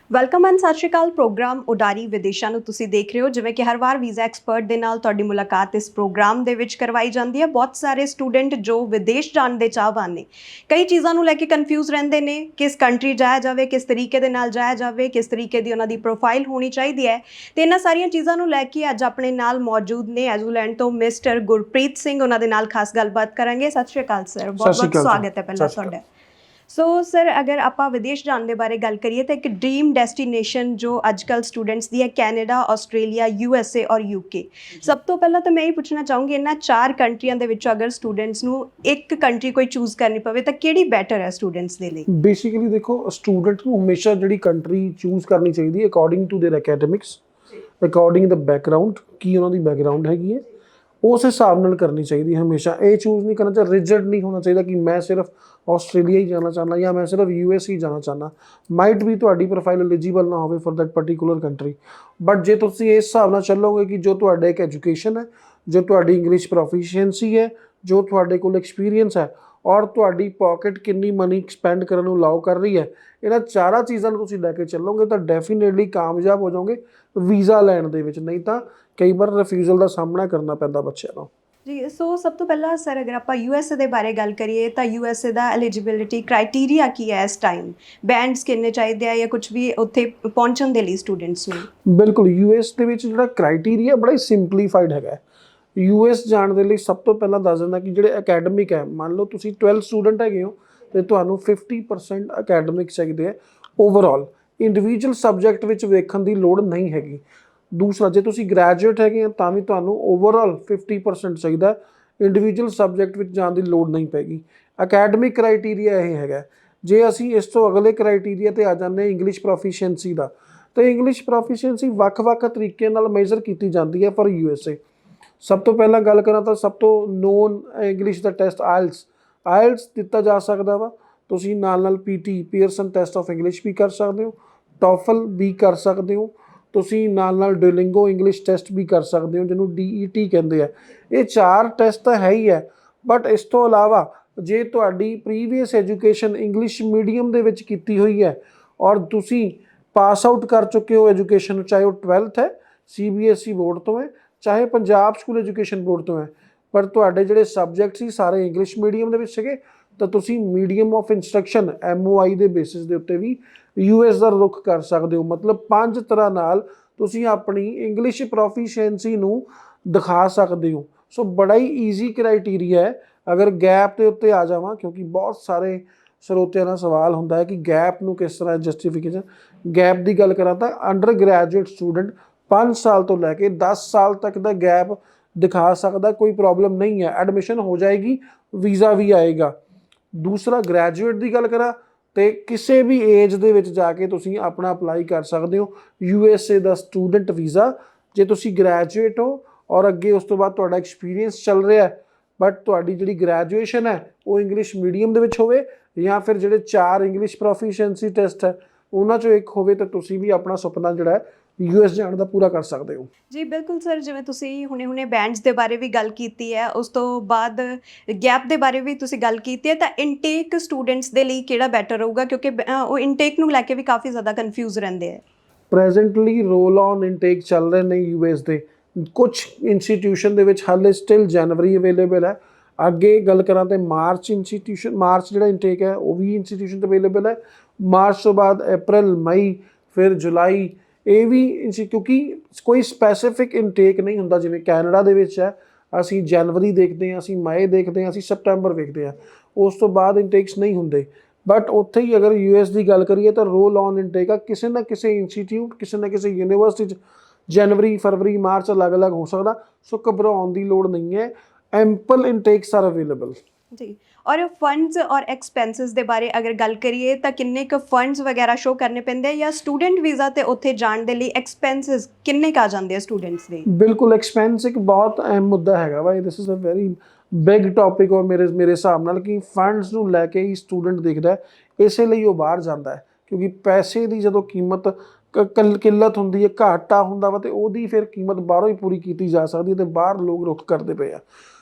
Welcome and ਸਤਿ ਸ਼੍ਰੀ ਅਕਾਲ। Programme ਉਡਾਰੀ ਵਿਦੇਸ਼ਾਂ ਨੂੰ ਤੁਸੀਂ ਦੇਖ ਰਹੇ ਹੋ। ਜਿਵੇਂ ਕਿ ਹਰ ਵਾਰ ਵੀਜ਼ਾ ਐਕਸਪਰਟ ਦੇ ਨਾਲ ਤੁਹਾਡੀ ਮੁਲਾਕਾਤ ਇਸ ਪ੍ਰੋਗਰਾਮ ਦੇ ਵਿੱਚ ਕਰਵਾਈ ਜਾਂਦੀ ਹੈ। ਬਹੁਤ ਸਾਰੇ ਸਟੂਡੈਂਟ ਜੋ ਵਿਦੇਸ਼ ਜਾਣ ਦੇ ਚਾਹਵਾਨ ਨੇ, ਕਈ ਚੀਜ਼ਾਂ ਨੂੰ ਲੈ ਕੇ ਕਨਫਿਊਜ਼ ਰਹਿੰਦੇ ਨੇ। ਕਿਸ ਕੰਟਰੀ ਜਾਇਆ ਜਾਵੇ, ਕਿਸ ਤਰੀਕੇ ਦੇ ਨਾਲ ਜਾਇਆ ਜਾਵੇ, ਕਿਸ ਤਰੀਕੇ ਦੀ ਉਹਨਾਂ ਦੀ ਪ੍ਰੋਫਾਈਲ ਹੋਣੀ ਚਾਹੀਦੀ ਹੈ। ਤੇ ਇਹਨਾਂ ਸਾਰੀਆਂ ਚੀਜ਼ਾਂ ਨੂੰ ਲੈ ਕੇ ਅੱਜ ਆਪਣੇ ਨਾਲ ਮੌਜੂਦ ਨੇ ਐਜ਼ੂਲੈਂਡ ਤੋਂ ਮਿਸਟਰ ਗੁਰਪ੍ਰੀਤ ਸਿੰਘ। ਉਹਨਾਂ ਦੇ ਨਾਲ ਖਾਸ ਗੱਲਬਾਤ ਕਰਾਂਗੇ। ਸਤਿ ਸ਼੍ਰੀ ਅਕਾਲ ਸਰ, ਸਤਿ ਬਹੁਤ ਸ਼੍ਰੀ ਬਹੁਤ ਅਕਾਲ ਜੀ। ਸਵਾਗਤ ਹੈ ਪਹਿਲਾਂ ਸਤਿ ਸ਼੍ਰੀ ਅਕਾਲ। ਤੁਹਾਡਾ। ਸੋ ਸਰ, ਅਗਰ ਆਪਾਂ ਵਿਦੇਸ਼ ਜਾਣ ਦੇ ਬਾਰੇ ਗੱਲ ਕਰੀਏ ਤਾਂ ਇੱਕ ਡ੍ਰੀਮ ਡੈਸਟੀਨੇਸ਼ਨ ਜੋ ਅੱਜ ਕੱਲ੍ਹ ਸਟੂਡੈਂਟਸ ਦੀ ਹੈ, ਕੈਨੇਡਾ, ਆਸਟ੍ਰੇਲੀਆ, USA ਔਰ UK। ਸਭ ਤੋਂ ਪਹਿਲਾਂ ਤਾਂ ਮੈਂ ਇਹ ਪੁੱਛਣਾ ਚਾਹੂੰਗੀ, ਇਹਨਾਂ 4 ਕੰਟਰੀਆਂ ਦੇ ਵਿੱਚੋਂ ਅਗਰ ਸਟੂਡੈਂਟਸ ਨੂੰ ਇੱਕ ਕੰਟਰੀ ਕੋਈ ਚੂਜ਼ ਕਰਨੀ ਪਵੇ ਤਾਂ ਕਿਹੜੀ ਬੈਟਰ ਹੈ ਸਟੂਡੈਂਟਸ ਦੇ ਲਈ? ਬੇਸਿਕਲੀ ਦੇਖੋ, ਸਟੂਡੈਂਟ ਨੂੰ ਹਮੇਸ਼ਾ ਜਿਹੜੀ ਕੰਟਰੀ ਚੂਜ਼ ਕਰਨੀ ਚਾਹੀਦੀ ਹੈ according to their academics, according the background, ਕੀ ਉਹਨਾਂ ਦੀ ਬੈਕਗਰਾਊਂਡ ਹੈਗੀ ਹੈ ਉਸ ਹਿਸਾਬ ਨਾਲ ਕਰਨੀ ਚਾਹੀਦੀ ਹੈ। ਹਮੇਸ਼ਾ ਇਹ ਚੂਜ਼ ਨਹੀਂ ਕਰਨਾ ਚਾਹੀਦਾ, ਰਿਜਿਡ ਨਹੀਂ ਹੋਣਾ ਚਾਹੀਦਾ ਕਿ ਮੈਂ ਸਿਰਫ ਆਸਟ੍ਰੇਲੀਆ ਹੀ ਜਾਣਾ ਚਾਹੁੰਦਾ ਜਾਂ ਮੈਂ ਸਿਰਫ US ਹੀ ਜਾਣਾ ਚਾਹੁੰਦਾ। ਮਾਈਟ ਵੀ ਤੁਹਾਡੀ ਪ੍ਰੋਫਾਈਲ ਐਲੀਜੀਬਲ ਨਾ ਹੋਵੇ for that particular country, but ਜੇ ਤੁਸੀਂ ਇਸ ਹਿਸਾਬ ਨਾਲ ਚੱਲੋਗੇ ਕਿ ਜੋ ਤੁਹਾਡਾ ਇੱਕ ਐਜੂਕੇਸ਼ਨ ਹੈ, ਜੋ ਤੁਹਾਡੀ ਇੰਗਲਿਸ਼ ਪ੍ਰੋਫੀਸ਼ੀਐਂਸੀ ਹੈ, ਜੋ ਤੁਹਾਡੇ ਕੋਲ ਐਕਸਪੀਰੀਅੰਸ ਹੈ ਔਰ ਤੁਹਾਡੀ ਪੋਕਟ ਕਿੰਨੀ ਮਨੀ ਸਪੈਂਡ ਕਰਨ ਨੂੰ ਅਲਾਓ ਕਰ ਰਹੀ ਹੈ, ਇਹਨਾਂ ਚਾਰਾਂ ਚੀਜ਼ਾਂ ਨੂੰ ਤੁਸੀਂ ਲੈ ਕੇ ਚੱਲੋਗੇ ਤਾਂ ਡੈਫੀਨੇਟਲੀ ਕਾਮਯਾਬ ਹੋ ਜਾਓਗੇ ਵੀਜ਼ਾ ਲੈਣ ਦੇ ਵਿੱਚ। ਨਹੀਂ ਤਾਂ ਕਈ ਵਾਰ ਰਿਫਿਊਜ਼ਲ ਦਾ ਸਾਹਮਣਾ ਕਰਨਾ ਪੈਂਦਾ ਬੱਚਿਆਂ ਨੂੰ। ਜੀ, ਸੋ ਸਭ ਤੋਂ ਪਹਿਲਾਂ ਸਰ ਅਗਰ ਆਪਾਂ USA ਦੇ ਬਾਰੇ ਗੱਲ ਕਰੀਏ ਤਾਂ USA ਦਾ ਐਲੀਜੀਬਿਲਿਟੀ ਕ੍ਰਾਈਟੇਰੀਆ ਕੀ ਹੈ ਇਸ ਟਾਈਮ? ਬੈਂਡਸ ਕਿੰਨੇ ਚਾਹੀਦੇ ਆ ਜਾਂ ਕੁਝ ਵੀ ਉੱਥੇ ਪਹੁੰਚਣ ਦੇ ਲਈ ਸਟੂਡੈਂਟਸ ਨੂੰ? ਬਿਲਕੁਲ, US ਦੇ ਵਿੱਚ ਜਿਹੜਾ ਕ੍ਰਾਈਟੇਰੀਆ ਬੜਾ ਹੀ ਸਿੰਪਲੀਫਾਈਡ ਹੈਗਾ। US ਜਾਣ ਦੇ ਲਈ ਸਭ ਤੋਂ ਪਹਿਲਾਂ ਦੱਸ ਦਿੰਦਾ ਕਿ ਜਿਹੜੇ ਅਕੈਡਮਿਕ ਹੈ, ਮੰਨ ਲਓ ਤੁਸੀਂ 12 ਸਟੂਡੈਂਟ ਹੈਗੇ ਹੋ ਤੇ ਤੁਹਾਨੂੰ 50% ਅਕੈਡਮਿਕ ਚਾਹੀਦੇ ਆ ਓਵਰਆਲ। ਇੰਡੀਵਿਜੂਅਲ ਸਬਜੈਕਟ ਵਿੱਚ ਵੇਖਣ ਦੀ ਲੋੜ ਨਹੀਂ ਹੈਗੀ। ਦੂਸਰਾ, ਜੇ ਤੁਸੀਂ ਗ੍ਰੈਜੂਏਟ ਹੈਗੇ ਆ ਤਾਂ ਵੀ ਤੁਹਾਨੂੰ ਓਵਰਆਲ 50% ਚਾਹੀਦਾ, ਇੰਡੀਵਿਜੂਅਲ ਸਬਜੈਕਟ ਵਿੱਚ ਜਾਣ ਦੀ ਲੋੜ ਨਹੀਂ ਪੈਗੀ। ਅਕੈਡਮਿਕ ਕ੍ਰਾਈਟੇਰੀਆ ਇਹ ਹੈਗਾ। ਜੇ ਅਸੀਂ ਇਸ ਤੋਂ ਅਗਲੇ ਕ੍ਰਾਈਟੇਰੀਆ ਤੇ ਆ ਜਾਂਦੇ ਹਾਂ ਇੰਗਲਿਸ਼ ਪ੍ਰੋਫੀਸ਼ੀਐਂਸੀ ਦਾ, ਤਾਂ ਇੰਗਲਿਸ਼ ਪ੍ਰੋਫੀਸ਼ੀਐਂਸੀ ਵੱਖ-ਵੱਖ ਤਰੀਕੇ ਨਾਲ ਮੇਜ਼ਰ ਕੀਤੀ ਜਾਂਦੀ ਹੈ ਫॉर USA। ਸਭ ਤੋਂ ਪਹਿਲਾਂ ਗੱਲ ਕਰਾਂ ਤਾਂ ਸਭ ਤੋਂ ਨੋਨ ਇੰਗਲਿਸ਼ ਦਾ ਟੈਸਟ ਆਇਲਸ ਦਿੱਤਾ ਜਾ ਸਕਦਾ ਵਾ। ਤੁਸੀਂ ਨਾਲ PT Pearson test of English ਵੀ ਕਰ ਸਕਦੇ ਹੋ, ਟੋਫਲ ਵੀ ਕਰ ਸਕਦੇ ਹੋ, ਤੁਸੀਂ ਨਾਲ ਡੁਓਲਿੰਗੋ ਇੰਗਲਿਸ਼ ਟੈਸਟ ਵੀ ਕਰ ਸਕਦੇ ਹੋ ਜਿਹਨੂੰ DET ਕਹਿੰਦੇ ਆ। ਇਹ 4 ਟੈਸਟ ਤਾਂ ਹੈ ਹੀ ਹੈ, ਬਟ ਇਸ ਤੋਂ ਇਲਾਵਾ ਜੇ ਤੁਹਾਡੀ ਪ੍ਰੀਵੀਅਸ ਐਜੂਕੇਸ਼ਨ ਇੰਗਲਿਸ਼ ਮੀਡੀਅਮ ਦੇ ਵਿੱਚ ਕੀਤੀ ਹੋਈ ਹੈ ਔਰ ਤੁਸੀਂ ਪਾਸ ਆਊਟ ਕਰ ਚੁੱਕੇ ਹੋ ਐਜੂਕੇਸ਼ਨ, ਚਾਹੇ ਉਹ 12th ਹੈ CBSE ਬੋਰਡ ਤੋਂ ਹੈ, ਚਾਹੇ ਪੰਜਾਬ ਸਕੂਲ ਐਜੂਕੇਸ਼ਨ ਬੋਰਡ ਤੋਂ ਹੈ, ਪਰ ਤੁਹਾਡੇ ਜਿਹੜੇ ਸਬਜੈਕਟ ਸੀ ਸਾਰੇ ਇੰਗਲਿਸ਼ ਮੀਡੀਅਮ ਦੇ ਵਿੱਚ ਸੀਗੇ, ਤਾਂ ਤੁਸੀਂ ਮੀਡੀਅਮ ਆਫ ਇੰਸਟਰਕਸ਼ਨ MOI ਦੇ ਬੇਸਿਸ ਦੇ ਉੱਤੇ ਵੀ US ਦਾ ਰੁੱਖ ਕਰ ਸਕਦੇ ਹੋ। ਮਤਲਬ 5 ਤਰ੍ਹਾਂ ਨਾਲ ਤੁਸੀਂ ਆਪਣੀ ਇੰਗਲਿਸ਼ ਪ੍ਰੋਫੀਸ਼ੀਐਂਸੀ ਨੂੰ ਦਿਖਾ ਸਕਦੇ ਹੋ। ਸੋ ਬੜਾ ਹੀ ਈਜ਼ੀ ਕ੍ਰਾਈਟੇਰੀਆ ਹੈ। ਅਗਰ ਗੈਪ ਦੇ ਉੱਤੇ ਆ ਜਾਵਾਂ, ਕਿਉਂਕਿ ਬਹੁਤ ਸਾਰੇ ਸਰੋਤਿਆਂ ਦਾ ਸਵਾਲ ਹੁੰਦਾ ਹੈ ਕਿ ਗੈਪ ਨੂੰ ਕਿਸ ਤਰ੍ਹਾਂ ਜਸਟੀਫਿਕੇਸ਼ਨ, ਗੈਪ ਦੀ ਗੱਲ ਕਰਾਂ ਤਾਂ ਅੰਡਰ ਗ੍ਰੈਜੂਏਟ ਸਟੂਡੈਂਟ 5 ਸਾਲ ਤੋਂ ਲੈ ਕੇ 10 ਸਾਲ ਤੱਕ ਦਾ ਗੈਪ ਦਿਖਾ ਸਕਦਾ, ਕੋਈ ਪ੍ਰੋਬਲਮ ਨਹੀਂ ਹੈ। ਐਡਮਿਸ਼ਨ ਹੋ ਜਾਏਗੀ, ਵੀਜ਼ਾ ਵੀ ਆਏਗਾ। ਦੂਸਰਾ, ਗ੍ਰੈਜੂਏਟ ਦੀ ਗੱਲ ਕਰਾਂ ਤੇ ਕਿਸੇ ਵੀ ਏਜ ਦੇ ਵਿੱਚ ਜਾ ਕੇ ਤੁਸੀਂ ਆਪਣਾ ਅਪਲਾਈ ਕਰ ਸਕਦੇ ਹੋ USA ਦਾ ਸਟੂਡੈਂਟ ਵੀਜ਼ਾ। ਜੇ ਤੁਸੀਂ ਗ੍ਰੈਜੂਏਟ ਹੋ ਔਰ ਅੱਗੇ ਉਸ ਤੋਂ ਬਾਅਦ ਤੁਹਾਡਾ ਐਕਸਪੀਰੀਅੰਸ ਚੱਲ ਰਿਹਾ, ਬਟ ਤੁਹਾਡੀ ਜਿਹੜੀ ਗ੍ਰੈਜੂਏਸ਼ਨ ਹੈ ਉਹ ਇੰਗਲਿਸ਼ ਮੀਡੀਅਮ ਦੇ ਵਿੱਚ ਹੋਵੇ ਜਾਂ ਫਿਰ ਜਿਹੜੇ 4 ਇੰਗਲਿਸ਼ ਪ੍ਰੋਫੀਸ਼ੀਐਂਸੀ ਟੈਸਟ ਹੈ ਉਹਨਾਂ 'ਚੋਂ ਇੱਕ ਹੋਵੇ, ਤਾਂ ਤੁਸੀਂ ਵੀ ਆਪਣਾ ਸੁਪਨਾ ਜਿਹੜਾ ਹੈ US ਜਾਣ ਦਾ ਪੂਰਾ ਕਰ ਸਕਦੇ ਹੋ। ਜੀ ਬਿਲਕੁਲ ਸਰ, ਜਿਵੇਂ ਤੁਸੀਂ ਹੁਣੇ ਬੈਂਡਸ ਦੇ ਬਾਰੇ ਵੀ ਗੱਲ ਕੀਤੀ ਹੈ, ਉਸ ਤੋਂ ਬਾਅਦ ਗੈਪ ਦੇ ਬਾਰੇ ਵੀ ਤੁਸੀਂ ਗੱਲ ਕੀਤੀ ਹੈ, ਤਾਂ ਇਨਟੇਕ ਸਟੂਡੈਂਟਸ ਦੇ ਲਈ ਕਿਹੜਾ ਬੈਟਰ ਰਹੂਗਾ? ਕਿਉਂਕਿ ਉਹ ਇਨਟੇਕ ਨੂੰ ਲੈ ਕੇ ਵੀ ਕਾਫੀ ਜ਼ਿਆਦਾ ਕਨਫਿਊਜ਼ ਰਹਿੰਦੇ ਹੈ। ਪ੍ਰੈਜ਼ੈਂਟਲੀ ਰੋਲ ਔਨ ਇਨਟੇਕ ਚੱਲ ਰਹੇ ਨੇ US ਦੇ ਕੁਝ ਇੰਸਟੀਟਿਊਸ਼ਨ ਦੇ ਵਿੱਚ, ਹਾਲੇ ਸਟਿਲ ਜਨਵਰੀ ਅਵੇਲੇਬਲ ਹੈ। ਅੱਗੇ ਗੱਲ ਕਰਾਂ ਤਾਂ ਮਾਰਚ ਜਿਹੜਾ ਇਨਟੇਕ ਹੈ ਉਹ ਵੀ ਇੰਸਟੀਟਿਊਸ਼ਨ 'ਤੇ ਅਵੇਲੇਬਲ ਹੈ। ਮਾਰਚ ਤੋਂ ਬਾਅਦ ਅਪ੍ਰੈਲ, ਮਈ, ਫਿਰ ਜੁਲਾਈ, ਇਹ ਵੀ ਕਿਉਂਕਿ ਕੋਈ ਸਪੈਸੀਫਿਕ ਇਨਟੇਕ ਨਹੀਂ ਹੁੰਦਾ। ਜਿਵੇਂ ਕੈਨੇਡਾ ਦੇ ਵਿੱਚ ਹੈ, ਅਸੀਂ ਜਨਵਰੀ ਦੇਖਦੇ ਹਾਂ, ਅਸੀਂ ਮਈ ਦੇਖਦੇ ਹਾਂ, ਅਸੀਂ ਸਪਟੈਂਬਰ ਵੇਖਦੇ ਹਾਂ, ਉਸ ਤੋਂ ਬਾਅਦ ਇਨਟੇਕਸ ਨਹੀਂ ਹੁੰਦੇ। ਬਟ ਉੱਥੇ ਹੀ ਅਗਰ US ਦੀ ਗੱਲ ਕਰੀਏ ਤਾਂ ਰੋਲ ਔਨ ਇਨਟੇਕ ਆ ਕਿਸੇ ਨਾ ਕਿਸੇ ਇੰਸਟੀਟਿਊਟ, ਕਿਸੇ ਨਾ ਕਿਸੇ ਯੂਨੀਵਰਸਿਟੀ 'ਚ ਜਨਵਰੀ, ਫਰਵਰੀ, ਮਾਰਚ ਅਲੱਗ-ਅਲੱਗ ਹੋ ਸਕਦਾ। ਸੋ ਘਬਰਾਉਣ ਦੀ ਲੋੜ ਨਹੀਂ ਹੈ, ਐਂਪਲ ਇਨਟੇਕਸ ਆਰ ਅਵੇਲੇਬਲ। ਜੀ, ਔਰ ਫੰਡਸ ਔਰ ਐਕਸਪੈਂਸਿਸ ਦੇ ਬਾਰੇ ਅਗਰ ਗੱਲ ਕਰੀਏ ਤਾਂ ਕਿੰਨੇ ਕੁ ਫੰਡਸ ਵਗੈਰਾ ਸ਼ੋ ਕਰਨੇ ਪੈਂਦੇ ਜਾਂ ਸਟੂਡੈਂਟ ਵੀਜ਼ਾ ਤੇ ਉੱਥੇ ਜਾਣ ਦੇ ਲਈ ਐਕਸਪੈਂਸਿਸ ਕਿੰਨੇ ਕੁ ਆ ਜਾਂਦੇ ਆ ਸਟੂਡੈਂਟਸ ਦੇ? ਬਿਲਕੁਲ, ਐਕਸਪੈਂਸ ਇੱਕ ਬਹੁਤ ਅਹਿਮ ਮੁੱਦਾ ਹੈਗਾ ਵਾ। This is a very big topic. ਔਰ ਮੇਰੇ ਹਿਸਾਬ ਨਾਲ ਕਿ ਫੰਡਸ ਨੂੰ ਲੈ ਕੇ ਹੀ ਸਟੂਡੈਂਟ ਦੇਖਦਾ ਹੈ, ਇਸੇ ਲਈ ਉਹ ਬਾਹਰ ਜਾਂਦਾ ਹੈ। ਕਿਉਂਕਿ ਪੈਸੇ ਦੀ ਜਦੋਂ ਕੀਮਤ ਕਿੱਲਤ ਹੁੰਦੀ ਹੈ, ਘਾਟਾ ਹੁੰਦਾ ਵਾ, ਤੇ ਉਹਦੀ ਫਿਰ ਕੀਮਤ ਬਾਹਰੋਂ ਹੀ ਪੂਰੀ ਕੀਤੀ ਜਾ ਸਕਦੀ ਹੈ, ਤੇ ਬਾਹਰ ਲੋਕ ਰੁੱਖ ਕਰਦੇ ਪਏ ਆ।